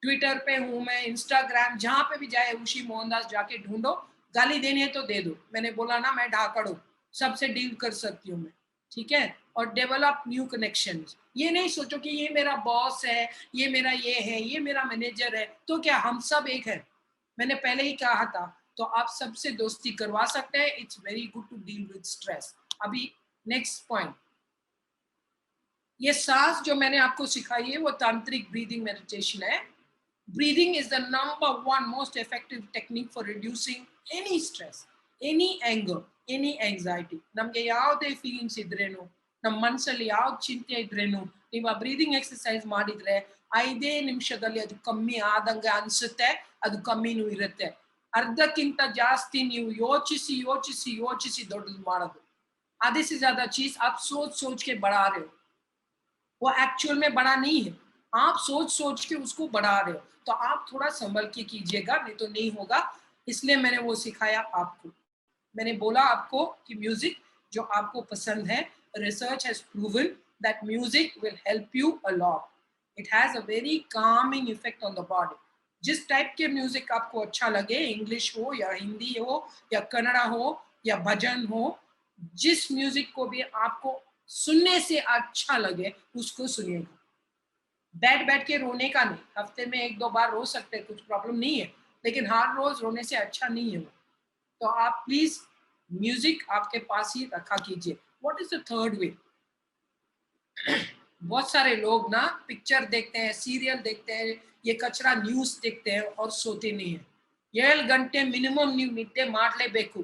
C: ट्विटर पे हूं मैं, इंस्टाग्राम, जहां पे भी जाए उसी मोहनदास जाके ढूंढो। गाली देनी है तो दे दो, मैंने बोला ना मैं ढाकड़ हूं, सबसे डील कर सकती हूँ मैं, ठीक है। और डेवलप न्यू कनेक्शंस। ये नहीं सोचो कि ये मेरा बॉस है, ये मेरा ये है, ये मेरा मैनेजर है, तो क्या हम सब एक है? मैंने पहले ही कहा था, तो आप सबसे दोस्ती करवा सकते हैं। It's very good to deal with stress. अभी नेक्स्ट पॉइंट, ये सांस जो मैंने आपको सिखाई है वो तांत्रिक ब्रीदिंग मेडिटेशन है। Breathing is the number one most effective technique for reducing any stress, any anger, any anxiety. ನಮಗೆ ಯಾವುದೇ ಫೀಲಿಂಗ್ಸ್ ಇದ್ರೇನು, ನಮ್ಮ ಮನಸ್ಸಲ್ಲಿ ಯಾವ ಚಿಂತೆ ಇದ್ರೇನು, ನೀವು ಆ ಬ್ರೀದಿಂಗ್ ಎಕ್ಸರ್ಸೈಸ್ ಮಾಡಿದ್ರೆ 5 ನಿಮಿಷದಲ್ಲಿ ಅದು ಕಮ್ಮಿ ಆದಂಗೆ ಅನ್ಸುತ್ತೆ, ಅದು ಕಮ್ಮಿನೂ ಇರುತ್ತೆ। ಅರ್ಧಕ್ಕಿಂತ ಜಾಸ್ತಿ ನೀವು ಯೋಚಿಸಿ ಯೋಚಿಸಿ ಯೋಚಿಸಿ ದೊಡ್ಡದು ಮಾಡೋದು। आधे से ज्यादा चीज आप सोच सोच के बढ़ा रहे हो, वो एक्चुअल में बड़ा नहीं है, आप सोच सोच के उसको बढ़ा रहे हो। तो आप थोड़ा संभल के कीजिएगा, नहीं तो नहीं होगा। इसलिए मैंने वो सिखाया आपको। मैंने बोला आपको कि म्यूजिक जो आपको पसंद है, research has proven that music will help you a lot. It has a very Kameng effect on the body. जिस टाइप के म्यूजिक आपको अच्छा लगे, इंग्लिश हो या हिंदी हो या कन्नड़ा हो या भजन हो, जिस म्यूजिक को भी आपको सुनने से अच्छा लगे उसको सुनिएगा। बैठ बैठ के रोने का नहीं, हफ्ते में 1-2 बार रो सकते हैं, कुछ प्रॉब्लम नहीं है, लेकिन हर रोज रोने से अच्छा नहीं है वो। तो आप प्लीज म्यूजिक आपके पास ही रखा कीजिए। What is the third way? बहुत सारे लोग ना पिक्चर देखते हैं, सीरियल देखते हैं, ये कचरा न्यूज देखते हैं और सोते नहीं है। 7 ಗಂಟೆ ಮಿನಿಮಮ್ ನೀವು ನಿದ್ದೆ ಮಾಡಲೇಬೇಕು।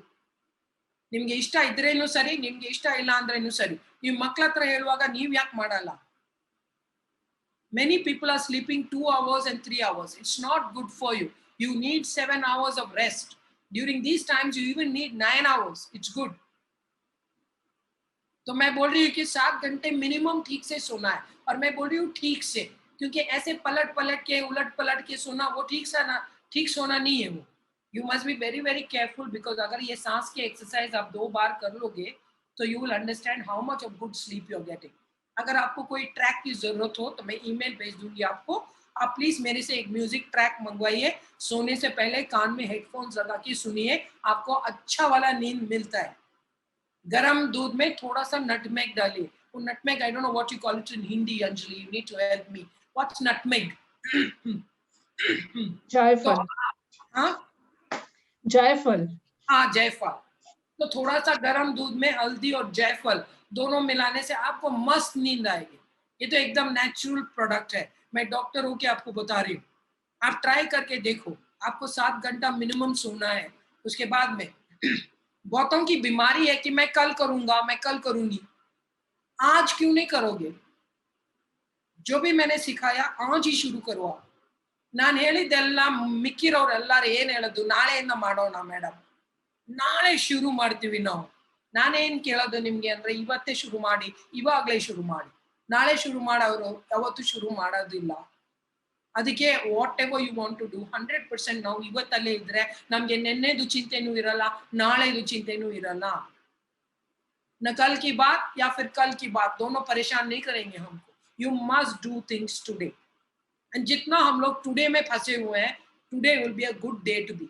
C: ನಿಮ್ಗೆ ಇಷ್ಟ ಇದ್ರೇನು ಸರಿ, ನಿಮ್ಗೆ ಇಷ್ಟ ಇಲ್ಲ ಅಂದ್ರೇನು ಸರಿ। ನೀವು ಮಕ್ಕಳ ಹತ್ರ ಹೇಳುವಾಗ ನೀವು ಯಾಕೆ ಮಾಡಲ್ಲ? Many people are sleeping 2 hours and 3 hours. It's not good for you. You need 7 hours of rest. During these times, you even need 9 hours. It's good. तो मैं बोल रही हूँ कि 7 घंटे मिनिमम ठीक से सोना है। और मैं बोल रही हूँ ठीक से, क्योंकि ऐसे पलट पलट के, उलट पलट के सोना, वो ठीक सोना नहीं है वो। You must be very very careful, because अगर ये सांस की एक्सरसाइज आप 2 बार कर लोगे तो you will understand how much of good sleep you are getting. अगर आपको कोई ट्रैक की जरूरत हो तो मैं ईमेल भेज दूंगी आपको। आप प्लीज मेरे से एक म्यूजिक ट्रैक मंगवाइए, सोने से पहले कान में हेडफोन्स लगा के सुनिए, आपको अच्छा वाला नींद मिलता है। गरम दूध में थोड़ा सा नटमेग डालिए। वो nutmeg, I don't know what you call it in Hindi, Anjali, you need to help me. What's nutmeg?
E: जायफल।
C: हाँ,
E: जायफल।
C: हाँ, जायफल। तो थोड़ा सा गर्म दूध में हल्दी और जायफल दोनों मिलाने से आपको मस्त नींद आएगी। ये तो एकदम नेचुरल प्रोडक्ट है, मैं डॉक्टर होके आपको बता रही हूँ। आप ट्राई करके देखो। आपको 7 घंटा मिनिमम सोना है। उसके बाद में बहुतों की बीमारी है कि मैं कल करूंगा, मैं कल करूंगी। आज क्यों नहीं करोगे? जो भी मैंने सिखाया आज ही शुरू करो। आप ನಾನು ಹೇಳಿದ್ದೆಲ್ಲ ಮಿಕ್ಕಿರೋರು ಎಲ್ಲರೂ ಏನ್ ಹೇಳೋದು, ನಾಳೆಯಿಂದ ಮಾಡೋಣ ಮೇಡಮ್, ನಾಳೆ ಶುರು ಮಾಡ್ತೀವಿ ನಾವು। ನಾನೇನ್ ಕೇಳೋದು ನಿಮ್ಗೆ ಅಂದ್ರೆ ಇವತ್ತೇ ಶುರು ಮಾಡಿ, ಇವಾಗ್ಲೇ ಶುರು ಮಾಡಿ। ನಾಳೆ ಶುರು ಮಾಡೋರು ಯಾವತ್ತೂ ಶುರು ಮಾಡೋದಿಲ್ಲ। ಅದಕ್ಕೆ whatever you want to do 100% ನಾವು ಇವತ್ತಲ್ಲೇ ಇದ್ರೆ ನಮ್ಗೆ ನೆನ್ನೆದು ಚಿಂತೆನೂ ಇರಲ್ಲ, ನಾಳೆದು ಚಿಂತೆನೂ ಇರಲ್ಲ। न कल की बात या फिर कल की बात, दोनों परेशान नहीं करेंगे हमको। You must do things today. And जितना हम लोग टुडे में फंसे हुए हैं, today will be a good day to be.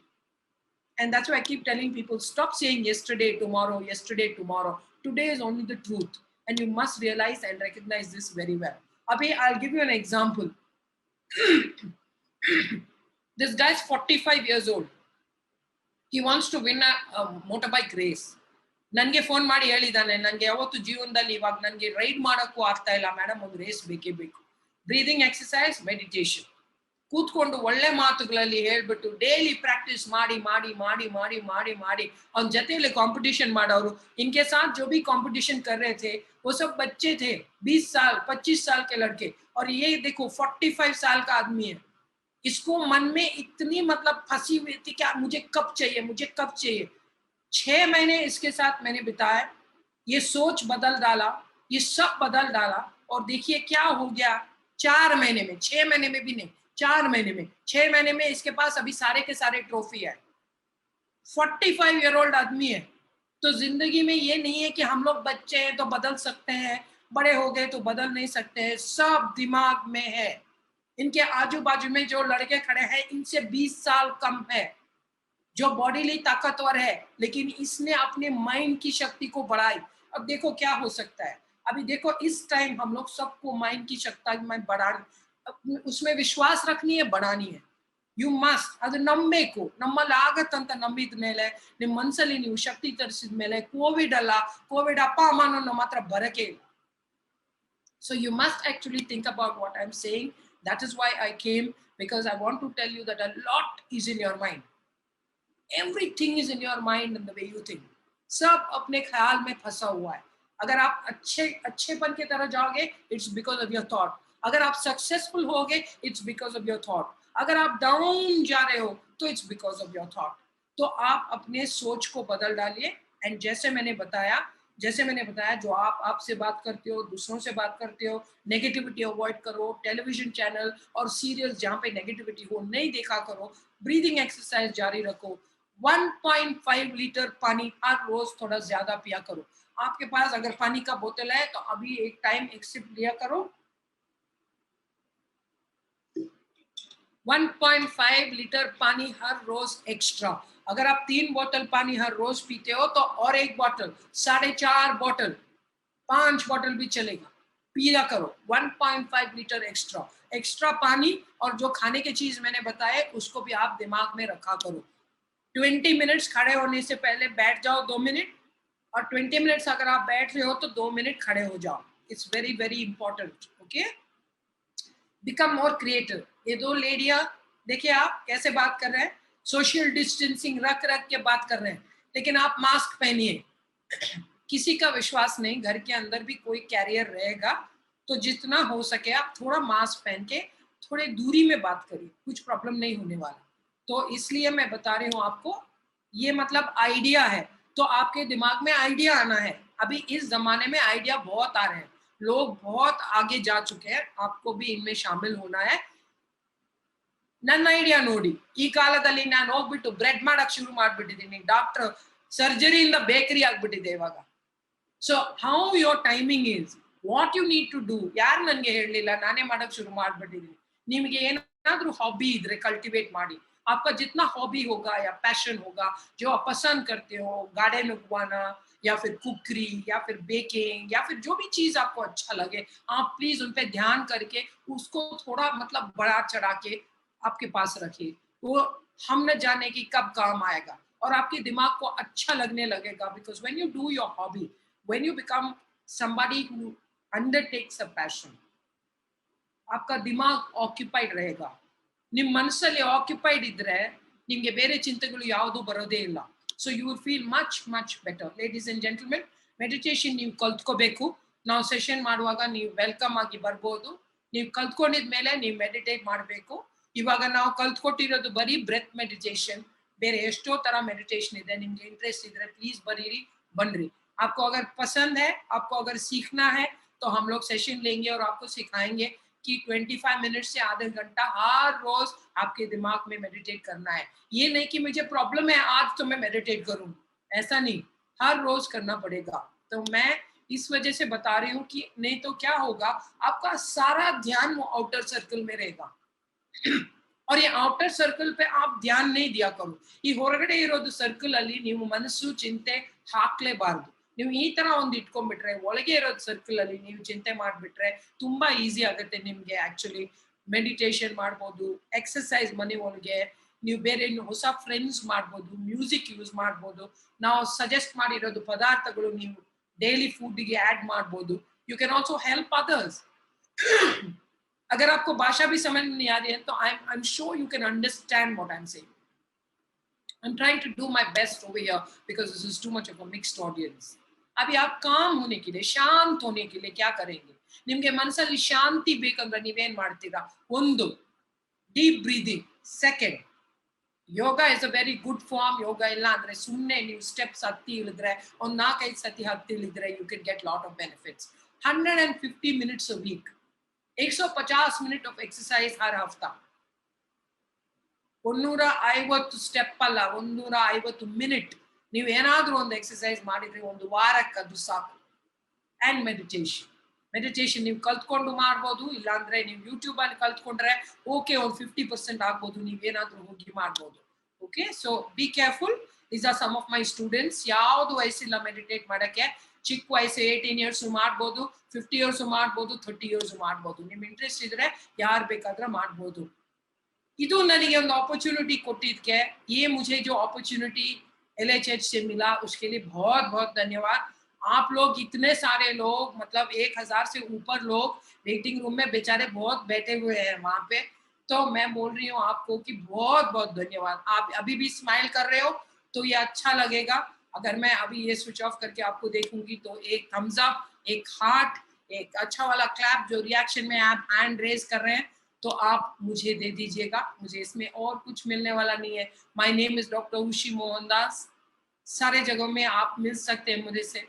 C: And that's why I keep telling people, stop saying yesterday, tomorrow, yesterday, tomorrow. Today is only the truth. And you must realize and recognize this very well. Abhi, I'll give you an example. This guy's 45 years old. He wants to win a motorbike race. ನನಗೆ ಫೋನ್ ಮಾಡಿ ಹೇಳಿದಾನೆ, ನನಗೆ ಯಾವತ್ತು ಜೀವನದಲ್ಲಿ ಇವಾಗ ನನಗೆ ರೈಡ್ ಮಾಡೋಕ್ಕೂ ಆಗ್ತಾ ಇಲ್ಲ ಮೇಡಮ್, ಒಂದು ರೇಸ್ ಬೇಕೇ ಬೇಕು. ಬ್ರೀದಿಂಗ್ ಎಕ್ಸಸೈಸ್, ಮೆಡಿಟೇಷನ್, ಕೂತ್ಕೊಂಡು ಒಳ್ಳೆ ಮಾತುಗಳಲ್ಲಿ ಹೇಳ್ಬಿಟ್ಟು ಡೈಲಿ ಪ್ರಾಕ್ಟೀಸ್ ಮಾಡಿ ಮಾಡಿ ಮಾಡಿ ಮಾಡಿ ಮಾಡಿ ಮಾಡಿ ಅವ್ನ ಜೊತೆಯಲ್ಲಿ कंपटीशन ಮಾಡೋರು. इनके साथ जो भी कंपटीशन कर रहे थे वो सब बच्चे थे, 20 साल 25 साल के लड़के, और ये देखो 45 साल का आदमी है. इसको मन में इतनी मतलब फंसी हुई थी कि मुझे कब चाहिए, मुझे कब चाहिए. 6 महीने इसके साथ मैंने बिताए, ये सोच बदल डाला, ये सब बदल डाला, और देखिए क्या हो गया 4 महीने में, 6 महीने में भी नहीं, 4 महीने में, 6 महीने में इसके पास अभी सारे के सारे ट्रॉफी है. 45 ईयर ओल्ड आदमी है. तो जिंदगी में ये नहीं है कि हम लोग बच्चे हैं तो बदल सकते हैं, बड़े हो गए तो बदल नहीं सकते हैं. सब दिमाग में है. इनके आजू बाजू में जो लड़के खड़े हैं इनसे 20 साल कम है, जो बॉडीली ताकतवर है, लेकिन इसने अपने माइंड की शक्ति को बढ़ाई. अब देखो क्या हो सकता है. अभी देखो इस टाइम हम लोग सबको माइंड की शक्ति में बढ़ानी, उसमें विश्वास रखनी है, बढ़ानी है. ಯು ಮಸ್ಟ್ ಅದು ನಂಬಬೇಕು. ನಮ್ಮಲ್ಲಿ ಆಗತ್ತಂತ ನಂಬಿದ ಮೇಲೆ, ನಿಮ್ಮ ಮನಸ್ಸಲ್ಲಿ ನೀವು ಶಕ್ತಿ ತರಿಸಿದ ಮೇಲೆ ಕೋವಿಡ್ ಅಲ್ಲ, ಕೋವಿಡ್ ಅಪ್ಪ ಅಮ್ಮನೂ ನಮ್ಮ ಹತ್ರ ಬರಕೆ ಇಲ್ಲ. So you must actually think about what I am saying. That is why I came, because I want to tell you that a lot is in your mind. Everything is in your mind and the way you think. सब अपने ख्याल में फंसा हुआ है. अगर आप अच्छेपन की तरह जाओगे, it's because of your thought. अगर आप सक्सेसफुल होगे, it's because of your thought. अगर आप डाउन जा रहे हो तो it's because of your thought. तो आप अपने सोच को बदल डालिए. एंड जैसे मैंने बताया, जो आप आपसे बात करते हो, दूसरों से बात करते हो, नेगेटिविटी अवॉइड करो. टेलीविजन चैनल और सीरियल्स जहाँ पे नेगेटिविटी हो नहीं देखा करो. ब्रीदिंग एक्सरसाइज जारी रखो. 1.5 लीटर पानी हर रोज थोड़ा ज्यादा पिया करो. आपके पास अगर पानी का बोतल है तो अभी एक टाइम एक सिप लिया करो. 1.5 लीटर पानी हर रोज एक्स्ट्रा. अगर आप 3 बोतल पानी हर रोज पीते हो तो और 1 बोतल, 4.5 बोतल, 5 बोतल भी चलेगा, पिया करो. 1.5 लीटर एक्स्ट्रा पानी. और जो खाने की चीज मैंने बताया उसको भी आप दिमाग में रखा करो. 20 मिनट्स खड़े होने से पहले बैठ जाओ 2 मिनट, और 20 मिनट्स अगर आप बैठ रहे हो तो 2 मिनट खड़े हो जाओ. It's very very important. Okay, become more creative. ये 2 लेडियां देखिए आप कैसे बात कर रहे हैं, सोशल डिस्टेंसिंग रख के बात कर रहे हैं, लेकिन आप मास्क पहनिए. किसी का विश्वास नहीं, घर के अंदर भी कोई कैरियर रहेगा, तो जितना हो सके आप थोड़ा मास्क पहन के थोड़े दूरी में बात करिए, कुछ प्रॉब्लम नहीं होने वाला. तो इसलिए मैं बता रही हूँ आपको, ये मतलब आइडिया है. तो आपके दिमाग में आइडिया आना है. अभी इस जमाने में आइडिया बहुत आ रहे हैं, लोग बहुत आगे जा चुके हैं, आपको भी इनमें शामिल होना है. ನನ್ನ ಐಡಿಯಾ ನೋಡಿ, ಈ ಕಾಲದಲ್ಲಿ ನಾನು ಹೋಗ್ಬಿಟ್ಟು ಬ್ರೆಡ್ ಮಾಡಕ್ ಶುರು ಮಾಡ್ಬಿಟ್ಟಿದ್ದೀನಿ, ಡಾಕ್ಟರ್ ಸರ್ಜರಿಯಿಂದ ಬೇಕರಿ ಆಗ್ಬಿಟ್ಟಿದೆ ಇವಾಗ. So how your timing is, what you need to do. ಯಾರು ನನ್ಗೆ ಹೇಳಲಿಲ್ಲ, ನಾನೇ ಮಾಡಕ್ ಶುರು ಮಾಡ್ಬಿಟ್ಟಿದ್ದೀನಿ. ನಿಮ್ಗೆ ಏನಾದ್ರೂ हॉबी इधर कल्टीवेट मारी. आपका जितना हॉबी होगा या पैशन होगा, जो आप पसंद करते हो, गार्डन उगवाना या फिर कुकरी या फिर बेकिंग या फिर जो भी चीज आपको अच्छा लगे, आप प्लीज उन पे ध्यान करके उसको थोड़ा मतलब बढ़ा चढ़ा के आपके पास रखिए. वो हम न जाने कि कब काम आएगा और आपके दिमाग को अच्छा लगने लगेगा. Because when you do your hobby, when you become somebody who undertakes a passion, आपका दिमाग ऑक्युपाइड रहेगा. ನಿಮ್ಮ ಮನಸ್ಸಲ್ಲಿ ಆಕ್ಯುಪೈಡ್ ಇದ್ರೆ ನಿಮಗೆ ಬೇರೆ ಚಿಂತೆಗಳು ಯಾವುದು ಬರೋದೇ ಇಲ್ಲ. So you will feel much much better. Ladies and gentlemen, meditation ನೀವು ಕಲ್ತ್ಕೋಬೇಕು. ನಾವು ಸೆಷನ್ ಮಾಡುವಾಗ ನೀವು ವೆಲ್ಕಮ್ ಆಗಿ ಬರ್ಬೋದು. ನೀವು ಕಲ್ತ್ಕೊಂಡಿದ ಮೇಲೆ ನೀವು ಮೆಡಿಟೇಟ್ ಮಾಡಬೇಕು. ಇವಾಗ ನಾವು ಕಲ್ತ್ಕೊಟ್ಟಿರೋದು ಬರೀ ಬ್ರೆತ್ ಮೆಡಿಟೇಷನ್, ಬೇರೆ ಎಷ್ಟೋ ತರ ಮೆಡಿಟೇಷನ್ ಇದೆ. ನಿಮ್ಗೆ ಇಂಟ್ರೆಸ್ಟ್ ಇದ್ರೆ ಪ್ಲೀಸ್ ಬರೀರಿ, बन आपको अगर पसंद है, आपको अगर सीखना है तो हम लोग सेशन लेंगे और आपको सिखाएंगे कि 25 मिनट से आधे घंटा हर रोज आपके दिमाग में मेडिटेट करना है. ये नहीं कि मुझे प्रॉब्लम है आज तो मैं मेडिटेट करूं, ऐसा नहीं, हर रोज करना पड़ेगा. तो मैं इस वजह से बता रही हूँ कि नहीं तो क्या होगा, आपका सारा ध्यान वो आउटर सर्कल में रहेगा और ये आउटर सर्कल पे आप ध्यान नहीं दिया करो. ಈ ಹೊರಗಡೆ ಇರೋದು ಸರ್ಕಲ್ ಅಲ್ಲಿ ನೀವು ಮನಸ್ಸು ಚಿಂತೆ ಹಾಕ್ಲೇಬಾರ್ದು. ನೀವು ಈ ತರ ಒಂದು ಇಟ್ಕೊಂಡ್ಬಿಟ್ರೆ, ಒಳಗೆ ಇರೋದು ಸರ್ಕಲ್ ಅಲ್ಲಿ ನೀವು ಚಿಂತೆ ಮಾಡ್ಬಿಟ್ರೆ ತುಂಬಾ ಈಸಿ ಆಗುತ್ತೆ ನಿಮ್ಗೆ. ಆಕ್ಚುಲಿ ಮೆಡಿಟೇಷನ್ ಮಾಡ್ಬೋದು, ಎಕ್ಸರ್ಸೈಸ್ ಮನೆ ಒಳಗೆ, ನೀವು ಬೇರೆ ಇನ್ನು ಹೊಸ ಫ್ರೆಂಡ್ಸ್ ಮಾಡ್ಬೋದು, ಮ್ಯೂಸಿಕ್ ಯೂಸ್ ಮಾಡ್ಬೋದು, ನಾವು ಸಜೆಸ್ಟ್ ಮಾಡಿರೋದು ಪದಾರ್ಥಗಳು ನೀವು ಡೈಲಿ ಫುಡ್ಗೆ ಆಡ್ ಮಾಡ್ಬೋದು. You can also help others. अगर आपको भाषा भी समझ नहीं आ रही है तो I'm sure you can understand what I'm saying. I'm trying to do my best over here because this is too much of a mixed audience. अभी आप काम होने के लिए, शांत होने के लिए क्या करेंगे? ನಿಮಗೆ ಮನಸ್ಸಲ್ಲಿ ಶಾಂತಿ ಬೇಕಂದ್ರೆ ನೀವೇನ್ ಮಾಡ್ತೀರಾ? ಒಂದು deep breathing. Second, yoga is a very good form. Yoga ಇಲ್ಲ ಅಂದ್ರೆ ಸುಮ್ಮನೆ ನೀವು ಸ್ಟೆಪ್ಸ್ ಹತ್ತಿ ಇಳಿದ್ರೆ, ಒಂದು 4-5 ಸತಿ ಹತ್ತಿ ಇಳಿದ್ರೆ you can get lot of benefits. 150 minutes a week. 150 minute of exercise ಹರ್ ಹಫ್ತಾ. 150 ಸ್ಟೆಪ್ ಅಲ್ಲ, 150 ಮಿನಿಟ್ ನೀವು ಏನಾದ್ರೂ ಒಂದು ಎಕ್ಸರ್ಸೈಸ್ ಮಾಡಿದ್ರೆ ಒಂದು ವಾರಕ್ಕೆ ಅದು ಸಾಕು. ಅಂಡ್ ಮೆಡಿಟೇಷನ್ ನೀವು ಕಲ್ತ್ಕೊಂಡು ಮಾಡ್ಬೋದು, ಇಲ್ಲಾಂದ್ರೆ ನೀವು ಯೂಟ್ಯೂಬ್ ಅಲ್ಲಿ ಕಲ್ತ್ಕೊಂಡ್ರೆ ಓಕೆ, ಒಂದು 50% ಆಗ್ಬೋದು, ನೀವೇನಾದ್ರೂ ಹೋಗಿ ಮಾಡ್ಬೋದು. Okay, so be careful. These are some of my students. ಯಾವ್ದು ವಯಸ್ಸಿಲ್ಲ ಮೆಡಿಟೇಟ್ ಮಾಡಕ್ಕೆ. ಚಿಕ್ಕ ವಯಸ್ಸು 18 years ಮಾಡ್ಬೋದು, 50 years ಮಾಡ್ಬೋದು, 30 years ಮಾಡ್ಬೋದು. ನಿಮ್ ಇಂಟ್ರೆಸ್ಟ್ ಇದ್ರೆ ಯಾರು ಬೇಕಾದ್ರೆ ಮಾಡ್ಬೋದು. ಇದು ನನಗೆ ಒಂದು अपॉर्चुनिटी ಕೊಟ್ಟಿದ್ದಕ್ಕೆ, ये मुझे जो अपॉर्चुनिटी LHH से मिला उसके लिए बहुत बहुत धन्यवाद. आप लोग इतने सारे लोग, मतलब 1000 से ऊपर लोग वेटिंग रूम में बेचारे बहुत बैठे हुए हैं वहां पे. तो मैं बोल रही हूँ आपको कि बहुत बहुत धन्यवाद. आप अभी भी स्माइल कर रहे हो तो ये अच्छा लगेगा. अगर मैं अभी ये स्विच ऑफ करके आपको देखूंगी तो एक थम्स अप, एक हार्ट, एक अच्छा वाला क्लैप, जो रिएक्शन में आप हैंड रेज कर रहे हैं तो आप मुझे दे दीजिएगा. मुझे इसमें और कुछ मिलने वाला नहीं है. माय नेम इज डॉक्टर उशी मोहनदास. सारे जगहों में आप मिल सकते हैं मुझे से.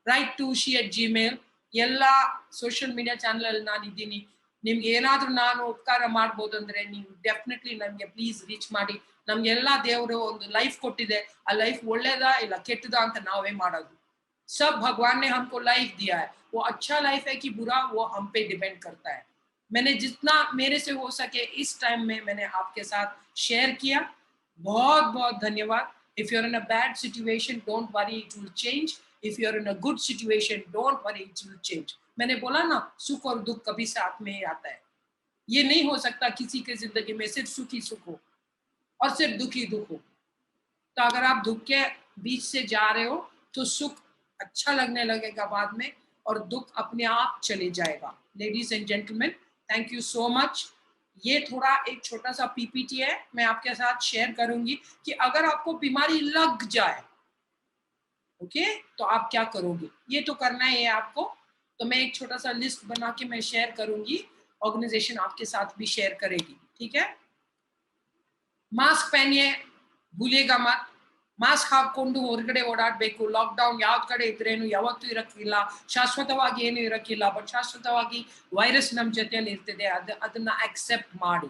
C: write to ushi@gmail. ಎಲ್ಲ ಸೋಷಿಯಲ್ ಮೀಡಿಯಾ ಚಾನಲ್ ಅಲ್ಲಿ ನಾನು ಇದ್ದೀನಿ. ನಿಮ್ಗೆ ಏನಾದ್ರೂ ನಾನು ಉಪಕಾರ ಮಾಡ್ಬೋದು ಅಂದ್ರೆ ನೀವು ಡೆಫಿನೆಟ್ಲಿ ನಮ್ಗೆ ಪ್ಲೀಸ್ ರೀಚ್ ಮಾಡಿ. ನಮ್ಗೆಲ್ಲಾ ದೇವರು ಒಂದು ಲೈಫ್ ಕೊಟ್ಟಿದೆ, ಆ ಲೈಫ್ ಒಳ್ಳೇದಾ ಇಲ್ಲ ಕೆಟ್ಟದಾ ಅಂತ ನಾವೇ ಮಾಡೋದು. सब भगवान ने हमको लाइफ दिया है, वो अच्छा लाइफ है कि बुरा वो हम पे डिपेंड करता है. मैंने जितना मेरे से हो सके इस टाइम में मैंने आपके साथ शेयर किया. बहुत बहुत धन्यवाद. If you're in a bad situation, don't worry, it will change. If you're in a good situation, don't worry, it will change. मैंने बोला ना, सुख और दुख कभी साथ में ही आता है. ये नहीं हो सकता किसी के जिंदगी में सिर्फ सुख ही सुख हो और सिर्फ दुख ही दुख हो. तो अगर आप दुख के बीच से जा रहे हो तो सुख अच्छा लगने लगेगा बाद में और दुख अपने आप चले जाएगा. Ladies and gentleman, thank you so much. ये थोड़ा एक छोटा सा पीपीटी है, मैं आपके साथ शेयर करूंगी कि अगर आपको बीमारी लग जाए, ओके, तो आप क्या करोगे. ये तो करना है आपको. तो मैं एक छोटा सा लिस्ट बना के मैं शेयर करूंगी, ऑर्गेनाइजेशन आपके साथ भी शेयर करेगी. ठीक है. मास्क पहनिए, भूलिएगा मत. ಮಾಸ್ಕ್ ಹಾಕೊಂಡು ಹೊರಗಡೆ ಓಡಾಡಬೇಕು. ಲಾಕ್ಡೌನ್ ಯಾವ ಕಡೆ ಇದ್ರೇನು ಯಾವತ್ತೂ ಇರಕ್ಕಿಲ್ಲ, ಶಾಶ್ವತವಾಗಿ ಏನು ಇರಕ್ಕಿಲ್ಲ. ಬಟ್ ಶಾಶ್ವತವಾಗಿ ವೈರಸ್ ನಮ್ಮ ಜೊತೆಯಲ್ಲಿ ಇರ್ತದೆ. ಅದನ್ನ ಅಕ್ಸೆಪ್ಟ್ ಮಾಡಿ.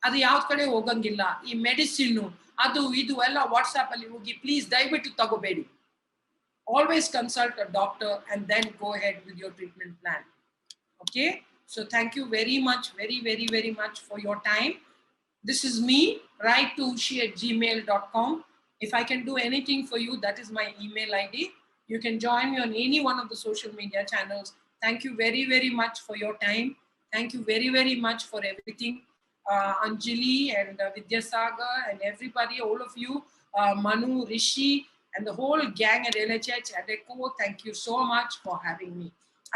C: ಅದು ಯಾವ ಕಡೆ ಹೋಗಂಗಿಲ್ಲ. ಈ ಮೆಡಿಸಿನ್ ಅದು ಇದು ಎಲ್ಲ ವಾಟ್ಸ್ಆಪ್ ಅಲ್ಲಿ ಹೋಗಿ ಪ್ಲೀಸ್ ದಯವಿಟ್ಟು ತಗೋಬೇಡಿ. Always consult a doctor and then go ahead with your treatment plan. Okay, so thank you very much, very very very much for your time. This is me. Write to ushi@gmail.com. If I can do anything for you, that is my email ID. You can join me on any one of the social media channels. Thank you very, very much for your time. Thank you very, very much for everything. Anjali and Vidyasagar and everybody, all of you, Manu, Rishi, and the whole gang at LHH at ECHO, thank you so much for having me.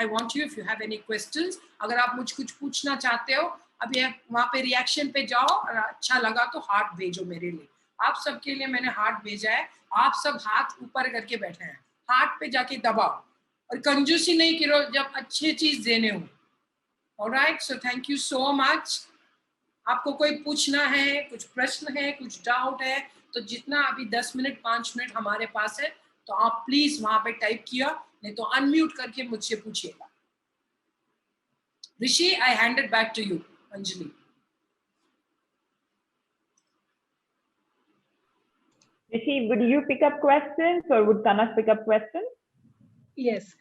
C: I want you, if you have any questions, अगर आप मुझे कुछ पूछना चाहते हो, अभी वहाँ पे रिएक्शन पे जाओ और अच्छा लगा तो हार्ट भेजो मेरे लिए. आप सबके लिए मैंने हार्ट भेजा है. आप सब हाथ ऊपर करके बैठे हैं, हार्ट पे जाके दबाओ और कंजूसी नहीं करो जब अच्छी चीज देने हो. Alright, so thank you so much. आपको कोई पूछना है, कुछ प्रश्न है, कुछ डाउट है, तो जितना अभी 10 मिनट 5 मिनट हमारे पास है तो आप प्लीज वहां पे टाइप किया, नहीं तो अनम्यूट करके मुझसे पूछिएगा. Rishi, I hand it back to you. Anjali.
B: Rishi, would you pick up questions or would Kanak pick up questions?
E: Yes.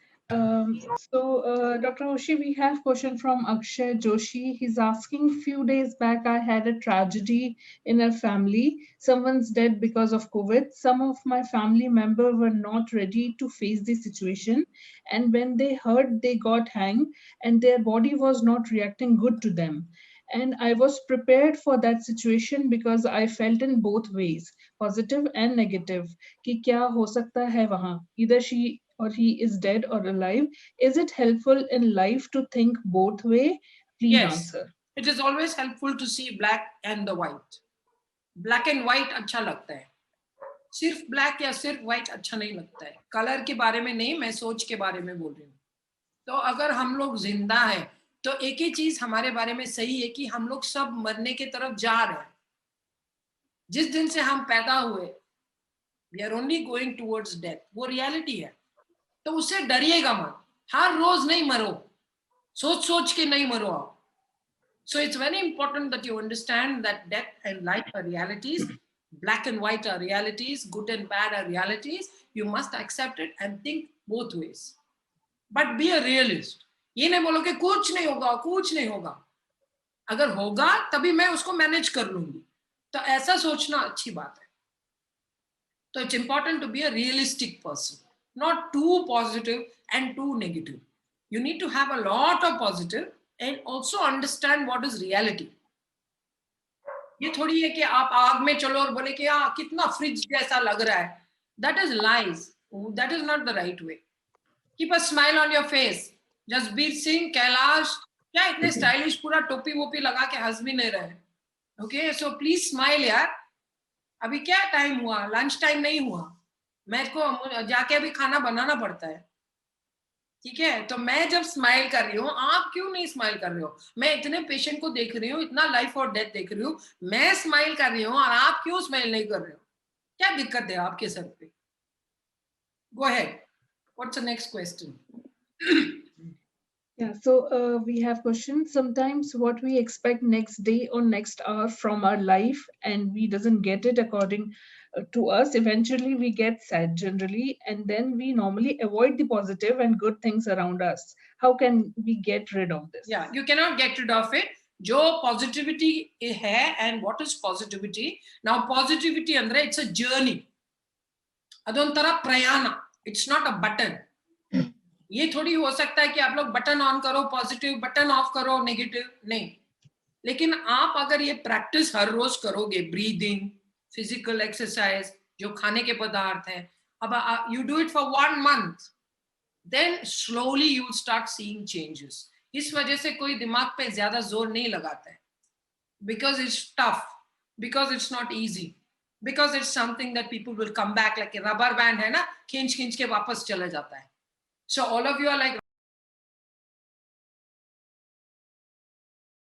E: Dr. Ushi, we have question from Akshay Joshi. He's asking, few days back, I had a tragedy in a family. Someone's dead because of COVID. Some of my family members were not ready to face the situation. And when they heard, they got hanged and their body was not reacting good to them. And I was prepared for that situation because I felt in both ways, positive and negative, कि क्या हो सकता है वहाँ, either she or he is dead or alive. Is it helpful in life to think both way? Please
C: Yes.
E: answer.
C: It is always helpful to see black and the white. Black and white अच्छा लगता है, सिर्फ ब्लैक या सिर्फ व्हाइट अच्छा नहीं लगता है. कलर के बारे में नहीं, मैं सोच के बारे में बोल रही हूँ. तो अगर हम लोग जिंदा हैं तो एक ही चीज हमारे बारे में सही है कि हम लोग सब मरने की तरफ जा रहे हैं. जिस दिन से हम पैदा हुए, we are only going towards death. वो रियलिटी है. तो उससे डरिएगा मत. हर रोज नहीं मरो, सोच सोच के नहीं मरो आप. So it's very important that you understand that death and life are realities. Black and white are realities. Good and bad are realities. You must accept it and think both ways. But be a realist. ये नहीं बोलो कि कुछ नहीं होगा, कुछ नहीं होगा. अगर होगा तभी मैं उसको मैनेज कर लूंगी. तो ऐसा सोचना अच्छी बात है. So it's important to be a realistic person, not too positive and too negative. You need to have a lot of positive and also understand what is reality. ये थोड़ी है कि आप आग में चलो और बोले कि हाँ कितना फ्रिज जैसा लग रहा है. That is lies. That is not the right way. Keep a smile on your face. Jasbir Singh, Kailash, क्या इतने स्टाइलिश पूरा टोपी वोपी लगा के हंस भी नहीं रहे. Okay, so please smile यार. अभी क्या टाइम हुआ? लंच टाइम नहीं हुआ. मेरे को जाके अभी खाना बनाना पड़ता है. ठीक है, तो मैं जब स्माइल कर रही हूँ, आप क्यों नहीं स्माइल कर रहे हो? मैं इतने पेशेंट को देख रही हूँ, इतना लाइफ और डेथ देख रही हूँ, मैं स्माइल कर रही हूँ और आप क्यों स्माइल नहीं कर रहे हो? क्या दिक्कत है आपके सर पे? Go ahead. What's the next question?
E: Yeah, so we have questions. Sometimes what we expect next day or next hour from our life and we doesn't get it according to us, eventually we get sad generally, and then we normally avoid the positive and good things around us. How can we get rid of this?
C: Yeah, you cannot get rid of it. जो positivity है, and what is positivity? Now positivity andre it's a journey. ಅದೊಂಥರ ಪ್ರಯಾಣ. It's not a button. ये थोड़ी हो सकता है कि आप लोग बटन ऑन करो पॉजिटिव, बटन ऑफ करो नेगेटिव. नहीं. लेकिन आप अगर ये प्रैक्टिस हर रोज करोगे, ब्रीदिंग, फिजिकल एक्सरसाइज, जो खाने के पदार्थ हैं, अब you do it for 1 month, then slowly you will start seeing changes. इस वजह से कोई दिमाग पे ज्यादा जोर नहीं लगाता है, because it's tough, because it's not easy, because it's something that people will come back, like rubber band है ना, खींच खींच के वापस चला जाता है. So all of you are like